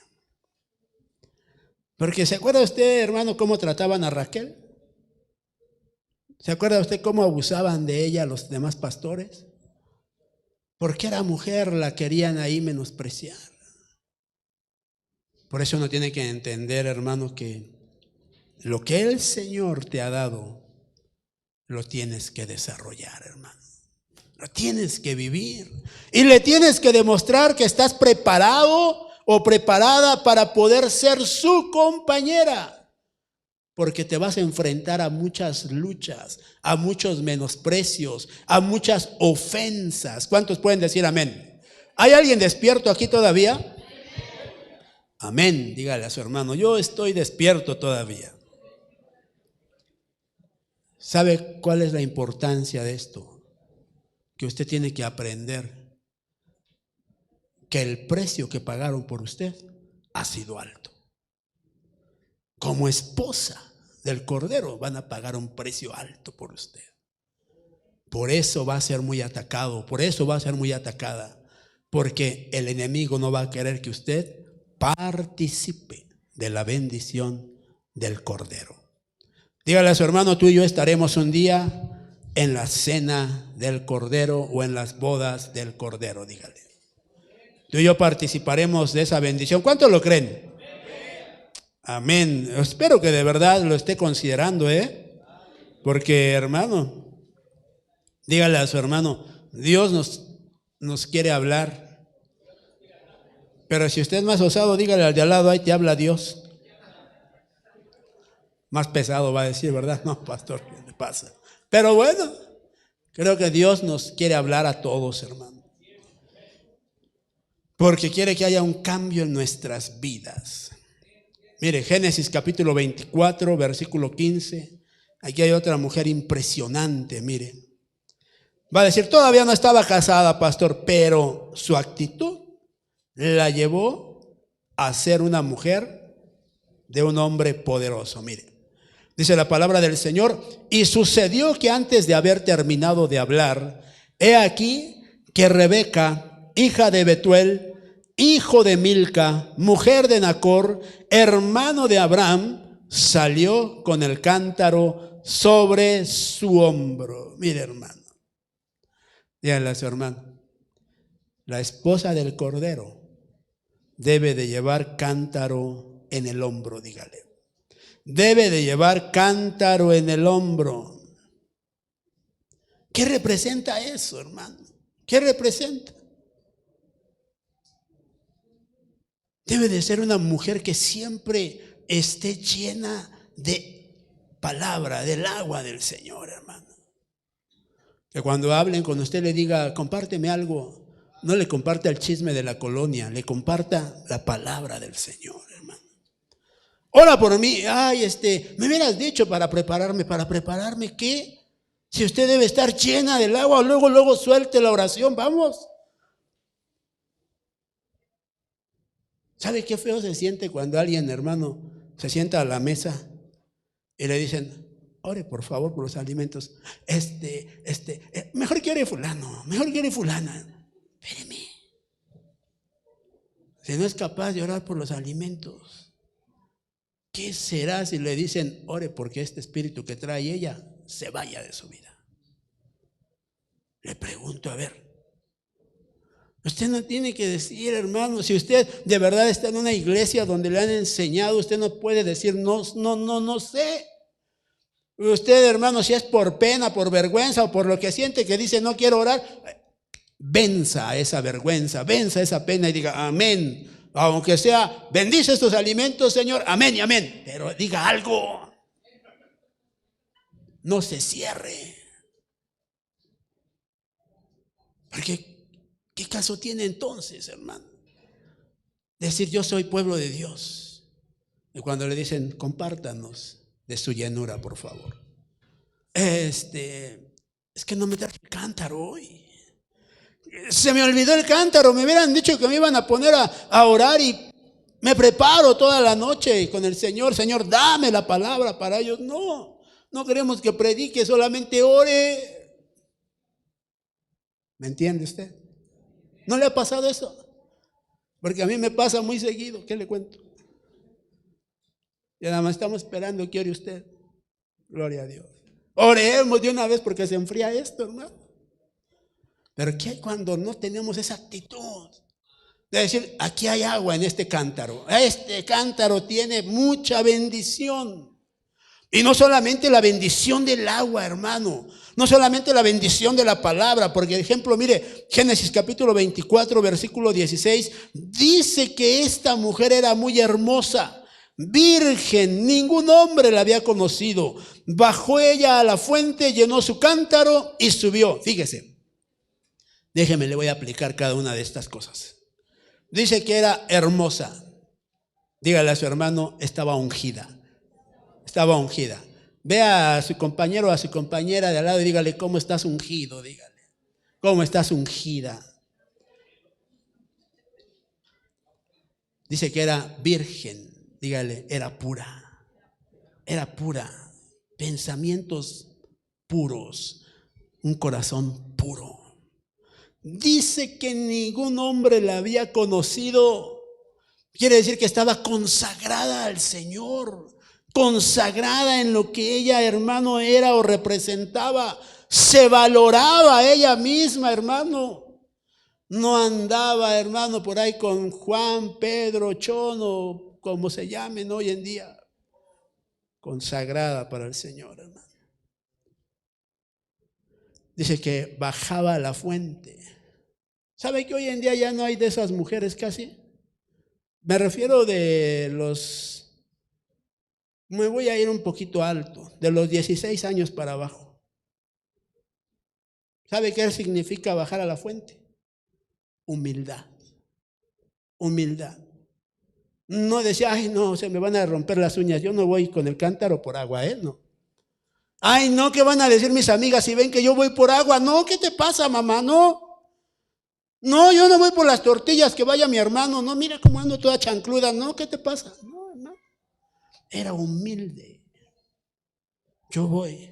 A: Porque ¿se acuerda usted, hermano, cómo trataban a Raquel? ¿Se acuerda usted cómo abusaban de ella los demás pastores? Porque era mujer, la querían ahí menospreciar. Por eso uno tiene que entender, hermano, que lo que el Señor te ha dado, lo tienes que desarrollar, hermano. Lo tienes que vivir. Y le tienes que demostrar que estás preparado o preparada para poder ser su compañera. Porque te vas a enfrentar a muchas luchas, a muchos menosprecios, a muchas ofensas. ¿Cuántos pueden decir amén? ¿Hay alguien despierto aquí todavía? Amén, dígale a su hermano, yo estoy despierto todavía. ¿Sabe cuál es la importancia de esto? Que usted tiene que aprender que el precio que pagaron por usted ha sido alto. Como esposa del Cordero van a pagar un precio alto por usted. Por eso va a ser muy atacado, por eso va a ser muy atacada, porque el enemigo no va a querer que usted participe de la bendición del Cordero. Dígale a su hermano, tú y yo estaremos un día en la cena del Cordero o en las bodas del Cordero, dígale. Tú y yo participaremos de esa bendición. ¿Cuántos lo creen? Amén. Espero que de verdad lo esté considerando, porque, hermano, dígale a su hermano, Dios nos quiere hablar. Pero si usted es más osado, dígale al de al lado, ahí te habla Dios. Más pesado va a decir, ¿verdad? No, pastor, ¿qué le pasa? Pero bueno, creo que Dios nos quiere hablar a todos, hermano. Porque quiere que haya un cambio en nuestras vidas. Mire, Génesis capítulo 24, versículo 15. Aquí hay otra mujer impresionante, mire. Va a decir, todavía no estaba casada, pastor, pero su actitud la llevó a ser una mujer de un hombre poderoso. Mire, dice la palabra del Señor, y sucedió que antes de haber terminado de hablar, he aquí que Rebeca, hija de Betuel, hijo de Milca, mujer de Nacor, hermano de Abraham, salió con el cántaro sobre su hombro. Mire, hermano, díganle a su hermano, la esposa del Cordero debe de llevar cántaro en el hombro, dígale. Debe de llevar cántaro en el hombro. ¿Qué representa eso, hermano? ¿Qué representa? Debe de ser una mujer que siempre esté llena de palabra, del agua del Señor, hermano. Que cuando hablen con usted le diga, compárteme algo. No le comparta el chisme de la colonia, le comparta la palabra del Señor, hermano. Ora por mí. Ay, me hubieras dicho para prepararme, ¿qué? Si usted debe estar llena del agua, luego suelte la oración, vamos. ¿Sabe qué feo se siente cuando alguien, hermano, se sienta a la mesa y le dicen, ore por favor por los alimentos? Mejor quiere fulano, mejor quiere fulana. Espéreme. Si no es capaz de orar por los alimentos, ¿qué será si le dicen, ore porque este espíritu que trae ella se vaya de su vida? pregunto, a ver, usted no tiene que decir, hermano, si usted de verdad está en una iglesia donde le han enseñado, usted no puede decir no sé. Usted, hermano, si es por pena, por vergüenza o por lo que siente que dice no quiero orar, venza esa vergüenza, venza esa pena y diga amén. Aunque sea, bendice estos alimentos, Señor, amén y amén. Pero diga algo. No se cierre. Porque, ¿qué caso tiene entonces, hermano? Decir yo soy pueblo de Dios. Y cuando le dicen, compártanos de su llenura, por favor. Es que no me traje el cántaro hoy. Se me olvidó el cántaro, me hubieran dicho que me iban a poner a orar y me preparo toda la noche con el Señor. Señor, dame la palabra para ellos. No queremos que predique, solamente ore. ¿Me entiende usted? ¿No le ha pasado eso? Porque a mí me pasa muy seguido. ¿Qué le cuento? Y nada más estamos esperando que ore usted. Gloria a Dios. Oremos de una vez porque se enfría esto, hermano. Pero ¿qué hay cuando no tenemos esa actitud? De decir, aquí hay agua en este cántaro. Este cántaro tiene mucha bendición. Y no solamente la bendición del agua, hermano. No solamente la bendición de la palabra. Porque, por ejemplo, mire, Génesis capítulo 24, versículo 16. Dice que esta mujer era muy hermosa, virgen, ningún hombre la había conocido. Bajó ella a la fuente, llenó su cántaro y subió. Fíjese. Déjeme, le voy a aplicar cada una de estas cosas. Dice que era hermosa. Dígale a su hermano, estaba ungida. Estaba ungida. Vea a su compañero o a su compañera de al lado y dígale, ¿cómo estás ungido? Dígale, ¿cómo estás ungida? Dice que era virgen. Dígale, era pura. Era pura. Pensamientos puros. Un corazón puro. Dice que ningún hombre la había conocido. Quiere decir que estaba consagrada al Señor, consagrada en lo que ella, hermano, era o representaba. Se valoraba a ella misma, hermano. No andaba, hermano, por ahí con Juan, Pedro, Chono, como se llamen hoy en día. Consagrada para el Señor, hermano. Dice que bajaba a la fuente. ¿Sabe que hoy en día ya no hay de esas mujeres casi? Me refiero me voy a ir un poquito alto, de los 16 años para abajo. ¿Sabe qué significa bajar a la fuente? Humildad. Humildad. No decía, ay no, se me van a romper las uñas, yo no voy con el cántaro por agua, no. Ay no, ¿qué van a decir mis amigas si ven que yo voy por agua? No, ¿qué te pasa, mamá? No, yo no voy por las tortillas, que vaya mi hermano. No, mira cómo ando toda chancluda. No, ¿qué te pasa? No. Era humilde. Yo voy.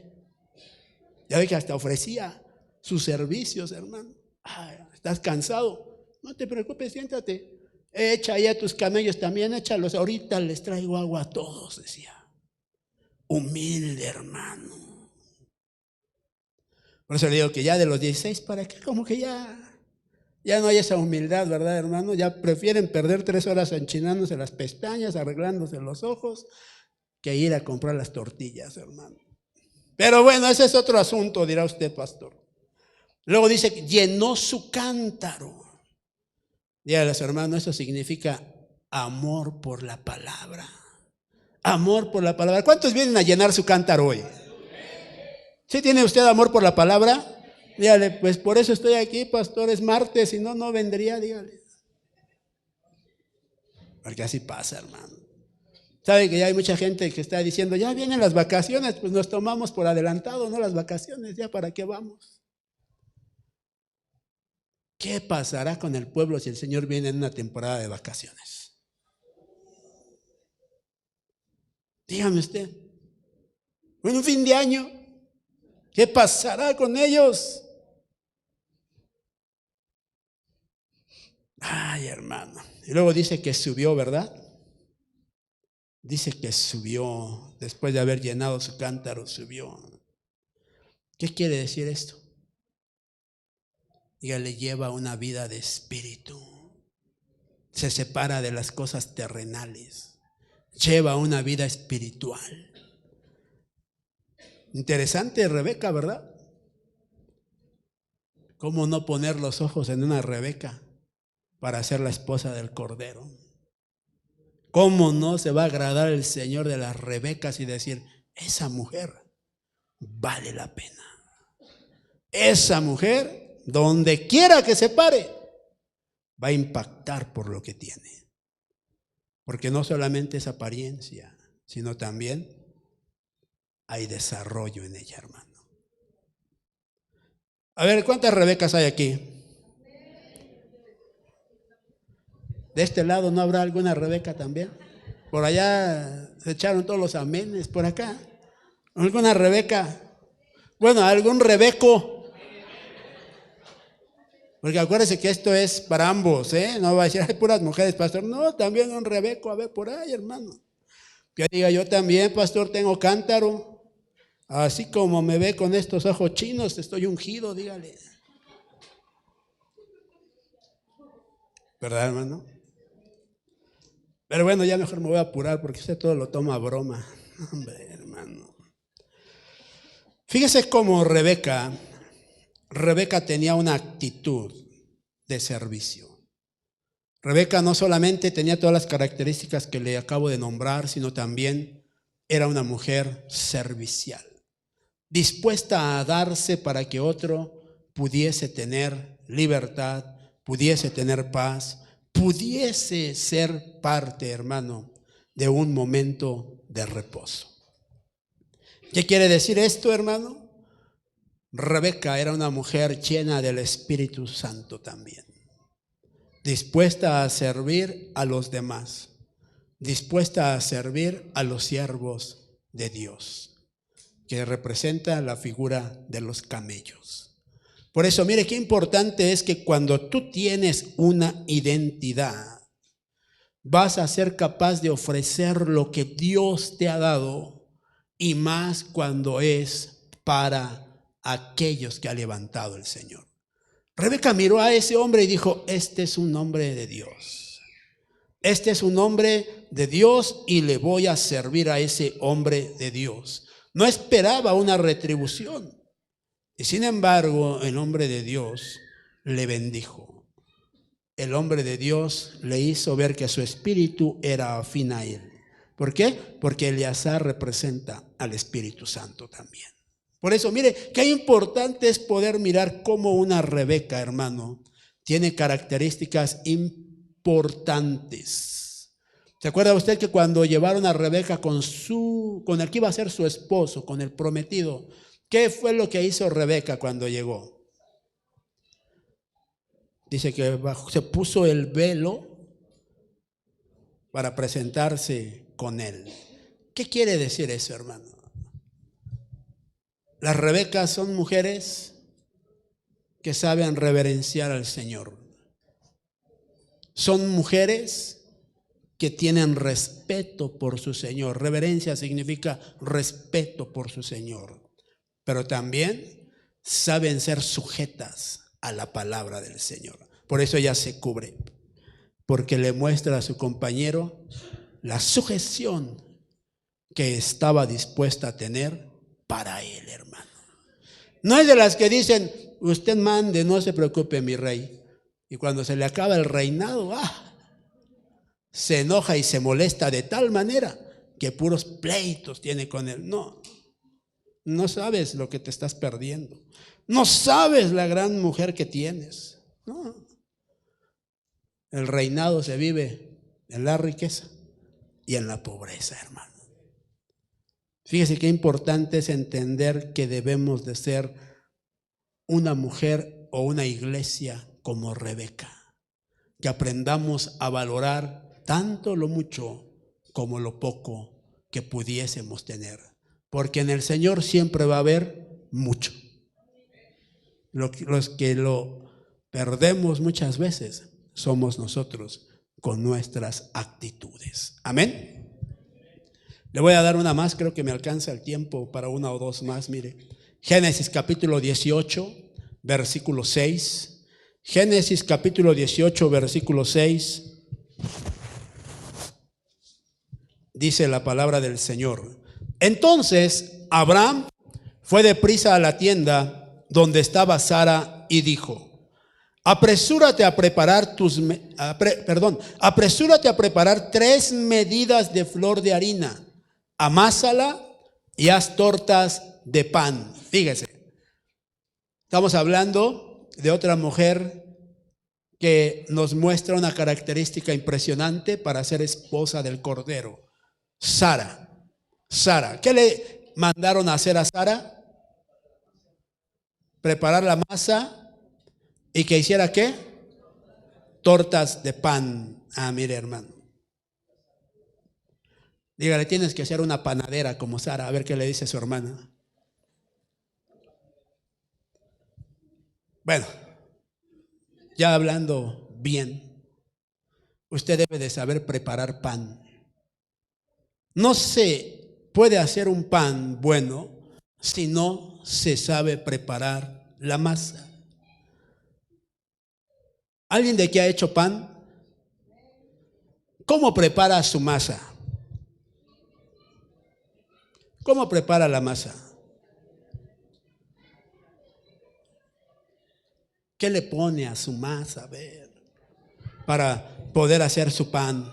A: Ya ve que hasta ofrecía sus servicios, hermano. Ay, ¿estás cansado? No te preocupes, siéntate. Echa ahí a tus camellos también, échalos. Ahorita les traigo agua a todos, decía. Humilde, hermano. Por eso le digo que ya de los 16 para acá, como que ya no hay esa humildad, ¿verdad, hermano? Ya prefieren perder 3 horas enchinándose las pestañas, arreglándose los ojos, que ir a comprar las tortillas, hermano. Pero bueno, ese es otro asunto, dirá usted, pastor. Luego dice que llenó su cántaro. Dígale a su hermano, eso significa amor por la palabra. Amor por la palabra. ¿Cuántos vienen a llenar su cántaro hoy? ¿Sí tiene usted amor por la palabra? Dígale, pues por eso estoy aquí, pastor, es martes, si no vendría, dígale. Porque así pasa, hermano. ¿Sabe que ya hay mucha gente que está diciendo, ya vienen las vacaciones? Pues nos tomamos por adelantado, ¿no? Las vacaciones, ¿ya para qué vamos? ¿Qué pasará con el pueblo si el Señor viene en una temporada de vacaciones? Dígame usted. En un fin de año, ¿qué pasará con ellos? Ay, hermano. Y luego dice que subió, ¿verdad? Dice que subió, después de haber llenado su cántaro, subió. ¿Qué quiere decir esto? dígale, lleva una vida de espíritu. Se separa de las cosas terrenales. Lleva una vida espiritual. Interesante Rebeca, ¿verdad? ¿Cómo no poner los ojos en una Rebeca para ser la esposa del Cordero? ¿Cómo no se va a agradar el Señor de las Rebecas y decir, esa mujer vale la pena? Esa mujer, donde quiera que se pare, va a impactar por lo que tiene. Porque no solamente es apariencia, sino también hay desarrollo en ella, hermano. A ver, ¿cuántas Rebecas hay aquí? ¿De este lado no habrá alguna Rebeca también? Por allá se echaron todos los amenes, por acá. ¿Alguna Rebeca? Bueno, ¿algún Rebeco? Porque acuérdense que esto es para ambos, ¿eh? No va a decir, hay puras mujeres, pastor. No, también un Rebeco, a ver por ahí, hermano. Que diga, yo también, pastor, tengo cántaro. Así como me ve con estos ojos chinos, estoy ungido, dígale. ¿Verdad, hermano? Pero bueno, ya mejor me voy a apurar porque usted todo lo toma a broma. Hombre, hermano. Fíjese cómo Rebeca tenía una actitud de servicio. Rebeca no solamente tenía todas las características que le acabo de nombrar, sino también era una mujer servicial, dispuesta a darse para que otro pudiese tener libertad, pudiese tener paz, pudiese ser parte, hermano, de un momento de reposo. ¿Qué quiere decir esto, hermano? Rebeca era una mujer llena del Espíritu Santo también, dispuesta a servir a los demás, dispuesta a servir a los siervos de Dios, que representa la figura de los camellos. Por eso, mire qué importante es que cuando tú tienes una identidad, vas a ser capaz de ofrecer lo que Dios te ha dado, y más cuando es para aquellos que ha levantado el Señor. Rebeca miró a ese hombre y dijo, este es un hombre de Dios. Este es un hombre de Dios y le voy a servir a ese hombre de Dios. No esperaba una retribución. Y sin embargo, el hombre de Dios le bendijo. El hombre de Dios le hizo ver que su espíritu era afín a él. ¿Por qué? Porque Eleazar representa al Espíritu Santo también. Por eso, mire, qué importante es poder mirar cómo una Rebeca, hermano, tiene características importantes. ¿Se acuerda usted que cuando llevaron a Rebeca con el que iba a ser su esposo, con el prometido, qué fue lo que hizo Rebeca cuando llegó? Dice que se puso el velo para presentarse con él. ¿Qué quiere decir eso, hermano? Las Rebecas son mujeres que saben reverenciar al Señor. Son mujeres que tienen respeto por su Señor. Reverencia significa respeto por su Señor. Pero también saben ser sujetas a la palabra del Señor. Por eso ella se cubre, porque le muestra a su compañero la sujeción que estaba dispuesta a tener para él, hermano. No es de las que dicen, usted mande, no se preocupe, mi rey. Y cuando se le acaba el reinado, se enoja y se molesta de tal manera que puros pleitos tiene con él. No sabes lo que te estás perdiendo. No sabes la gran mujer que tienes. No. El reinado se vive en la riqueza y en la pobreza, hermano. Fíjese qué importante es entender que debemos de ser una mujer o una iglesia como Rebeca, que aprendamos a valorar tanto lo mucho como lo poco que pudiésemos tener, porque en el Señor siempre va a haber mucho. Los que lo perdemos muchas veces somos nosotros con nuestras actitudes. Amén. Le voy a dar una más, creo que me alcanza el tiempo para una o dos más. Mire, Génesis capítulo 18, versículo 6. Génesis capítulo 18, versículo 6. Dice la palabra del Señor. Entonces Abraham fue deprisa a la tienda donde estaba Sara y dijo: apresúrate a preparar apresúrate a preparar 3 medidas de flor de harina, amásala y haz tortas de pan. Fíjese, estamos hablando de otra mujer que nos muestra una característica impresionante para ser esposa del Cordero. Sara. ¿Qué le mandaron a hacer a Sara? Preparar la masa y que hiciera ¿qué? Tortas de pan. Ah, mire, hermano. Dígale, tienes que ser una panadera como Sara. A ver qué le dice su hermana. Bueno, ya hablando bien, usted debe de saber preparar pan. No se puede hacer un pan bueno si no se sabe preparar la masa. ¿Alguien de aquí ha hecho pan? ¿Cómo prepara su masa? ¿Cómo prepara la masa? ¿Qué le pone a su masa? A ver, para poder hacer su pan.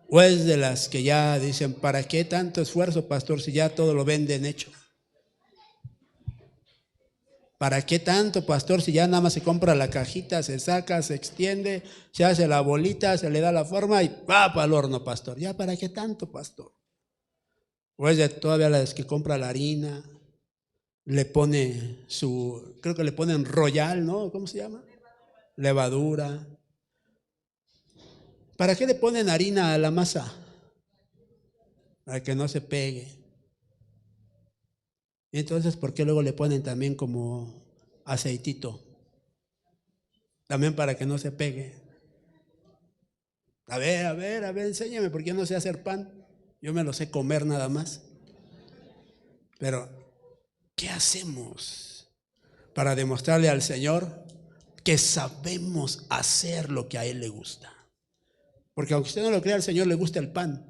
A: ¿O es de las que ya dicen, ¿para qué tanto esfuerzo, pastor, si ya todo lo venden hecho? ¿Para qué tanto, pastor, si ya nada más se compra la cajita, se saca, se extiende, se hace la bolita, se le da la forma y va para el horno, pastor? ¿Ya para qué tanto, pastor? ¿O es de todavía las que compra la harina, le pone creo que le ponen royal, ¿no? ¿Cómo se llama? Levadura. ¿Para qué le ponen harina a la masa? Para que no se pegue. Y entonces, ¿por qué luego le ponen también como aceitito? También para que no se pegue. A ver, enséñame, ¿por qué no sé hacer pan? Yo me lo sé comer nada más. Pero, ¿qué hacemos para demostrarle al Señor que sabemos hacer lo que a Él le gusta? Porque aunque usted no lo crea, al Señor le gusta el pan.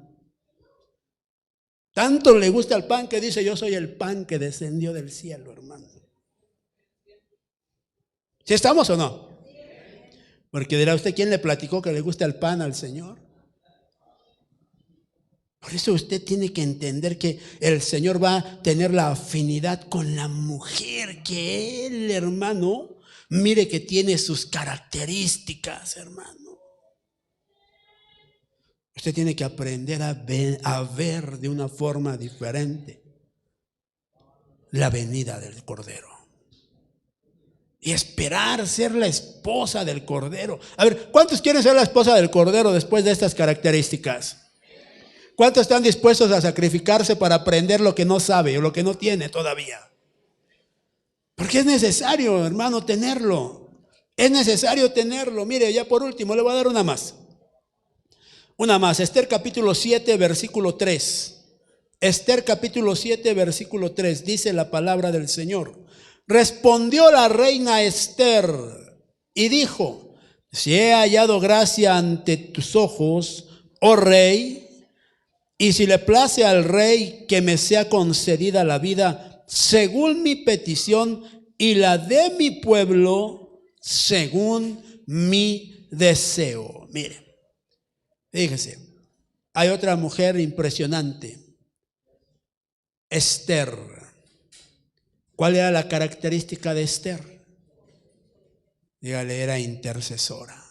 A: Tanto le gusta el pan que dice: yo soy el pan que descendió del cielo, hermano. ¿Sí estamos o no? Porque dirá usted, ¿quién le platicó que le gusta el pan al Señor? Por eso usted tiene que entender que el Señor va a tener la afinidad con la mujer que Él, hermano, mire que tiene sus características, hermano. Usted tiene que aprender a ver de una forma diferente la venida del Cordero. Y esperar ser la esposa del Cordero. A ver, ¿cuántos quieren ser la esposa del Cordero después de estas características? ¿Cuántos están dispuestos a sacrificarse para aprender lo que no sabe o lo que no tiene todavía? Porque es necesario, hermano, tenerlo. Es necesario tenerlo. Mire, ya por último, le voy a dar una más. Una más, Esther capítulo 7, versículo 3. Esther capítulo 7, versículo 3, dice la palabra del Señor. Respondió la reina Esther y dijo: si he hallado gracia ante tus ojos, oh rey, y si le place al rey que me sea concedida la vida según mi petición y la de mi pueblo según mi deseo. Mire. Fíjese, hay otra mujer impresionante, Esther. ¿Cuál era la característica de Esther? Dígale, era intercesora.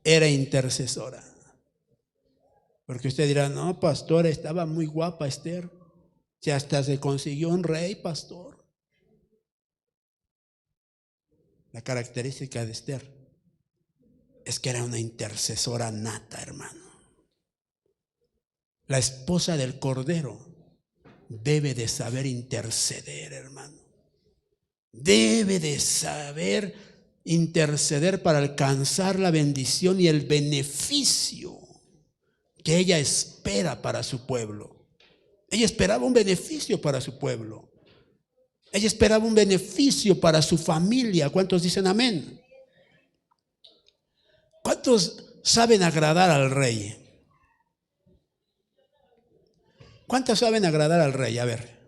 A: Era intercesora. Porque usted dirá, no, pastor, estaba muy guapa Esther. Si hasta se consiguió un rey, pastor. La característica de Esther es que era una intercesora nata, hermano. La esposa del Cordero debe de saber interceder, hermano. Debe de saber interceder para alcanzar la bendición y el beneficio que ella espera para su pueblo. Ella esperaba un beneficio para su pueblo. Ella esperaba un beneficio para su familia. ¿Cuántos dicen amén? ¿Cuántos saben agradar al rey? ¿Cuántos saben agradar al rey? A ver.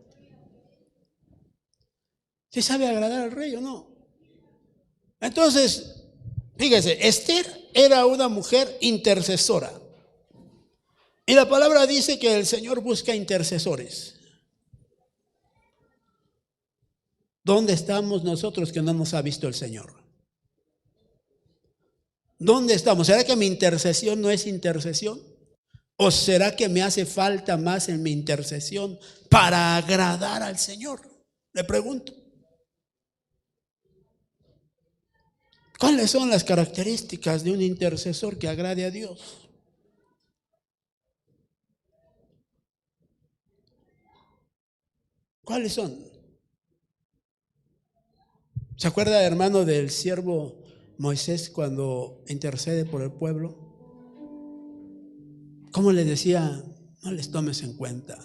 A: ¿Sí sabe agradar al rey o no? Entonces, fíjese, Esther era una mujer intercesora. Y la palabra dice que el Señor busca intercesores. ¿Dónde estamos nosotros que no nos ha visto el Señor? ¿Dónde estamos? ¿Será que mi intercesión no es intercesión? ¿O será que me hace falta más en mi intercesión para agradar al Señor? Le pregunto. ¿Cuáles son las características de un intercesor que agrade a Dios? ¿Cuáles son? ¿Se acuerda, hermano, del siervo Moisés cuando intercede por el pueblo? ¿Cómo le decía? No les tomes en cuenta.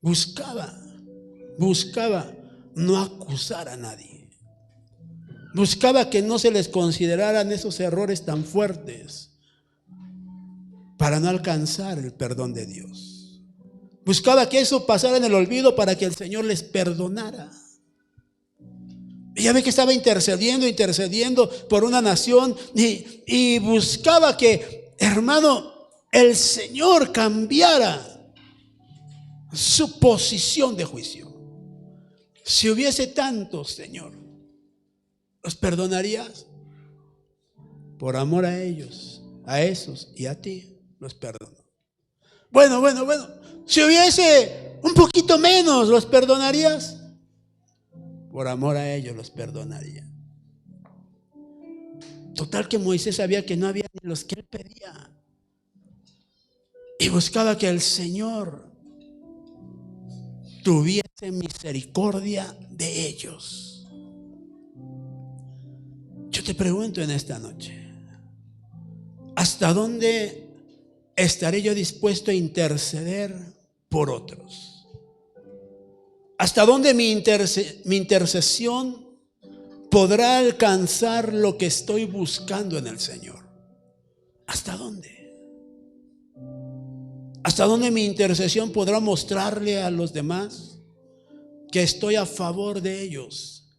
A: Buscaba no acusar a nadie. Buscaba que no se les consideraran esos errores tan fuertes para no alcanzar el perdón de Dios. Buscaba que eso pasara en el olvido para que el Señor les perdonara. Y ya ve que estaba intercediendo por una nación y buscaba que, hermano, el Señor cambiara su posición de juicio. Si hubiese tantos, Señor, ¿los perdonarías? Por amor a ellos, a esos y a ti, los perdono. Bueno. Si hubiese un poquito menos, ¿los perdonarías? Por amor a ellos los perdonaría. Total que Moisés sabía que no había ni los que él pedía. Y buscaba que el Señor tuviese misericordia de ellos. Yo te pregunto en esta noche, ¿hasta dónde estaré yo dispuesto a interceder por otros? ¿Hasta dónde mi intercesión podrá alcanzar lo que estoy buscando en el Señor? ¿Hasta dónde? ¿Hasta dónde mi intercesión podrá mostrarle a los demás que estoy a favor de ellos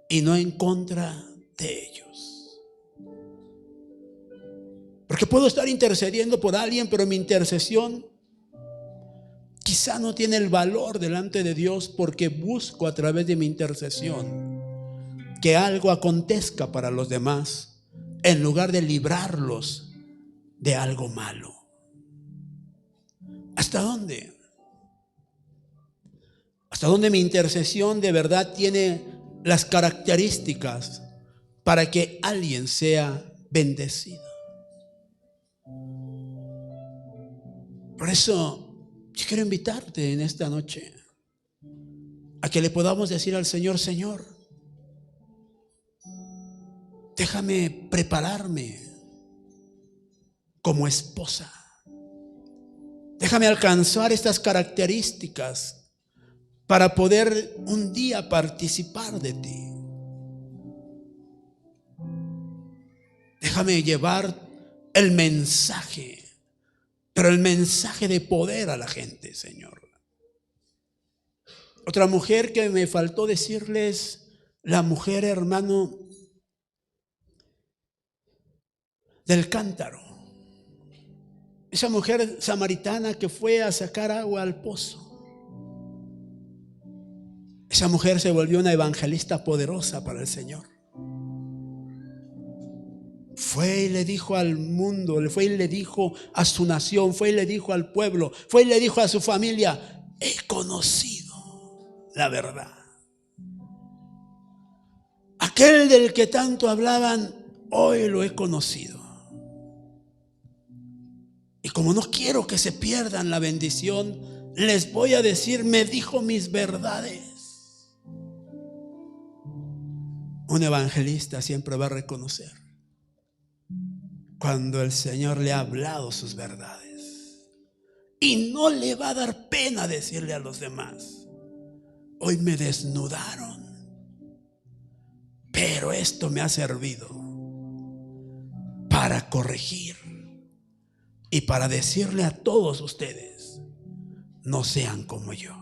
A: y no en contra de ellos? Porque puedo estar intercediendo por alguien, pero mi intercesión quizá no tiene el valor delante de Dios, porque busco a través de mi intercesión que algo acontezca para los demás en lugar de librarlos de algo malo. ¿Hasta dónde? ¿Hasta dónde mi intercesión de verdad tiene las características para que alguien sea bendecido? Por eso yo quiero invitarte en esta noche a que le podamos decir al Señor: Señor, déjame prepararme como esposa. Déjame alcanzar estas características para poder un día participar de ti. Déjame llevar el mensaje, pero el mensaje de poder a la gente, Señor. Otra mujer que me faltó decirles, la mujer, hermano, del cántaro. Esa mujer samaritana que fue a sacar agua al pozo. Esa mujer se volvió una evangelista poderosa para el Señor. Fue y le dijo al mundo, fue y le dijo a su nación, fue y le dijo al pueblo, fue y le dijo a su familia: he conocido la verdad. Aquel del que tanto hablaban, hoy lo he conocido. Y como no quiero que se pierdan la bendición, les voy a decir: me dijo mis verdades. Un evangelista siempre va a reconocer cuando el Señor le ha hablado sus verdades. Y no le va a dar pena decirle a los demás: hoy me desnudaron, pero esto me ha servido para corregir y para decirle a todos ustedes: no sean como yo.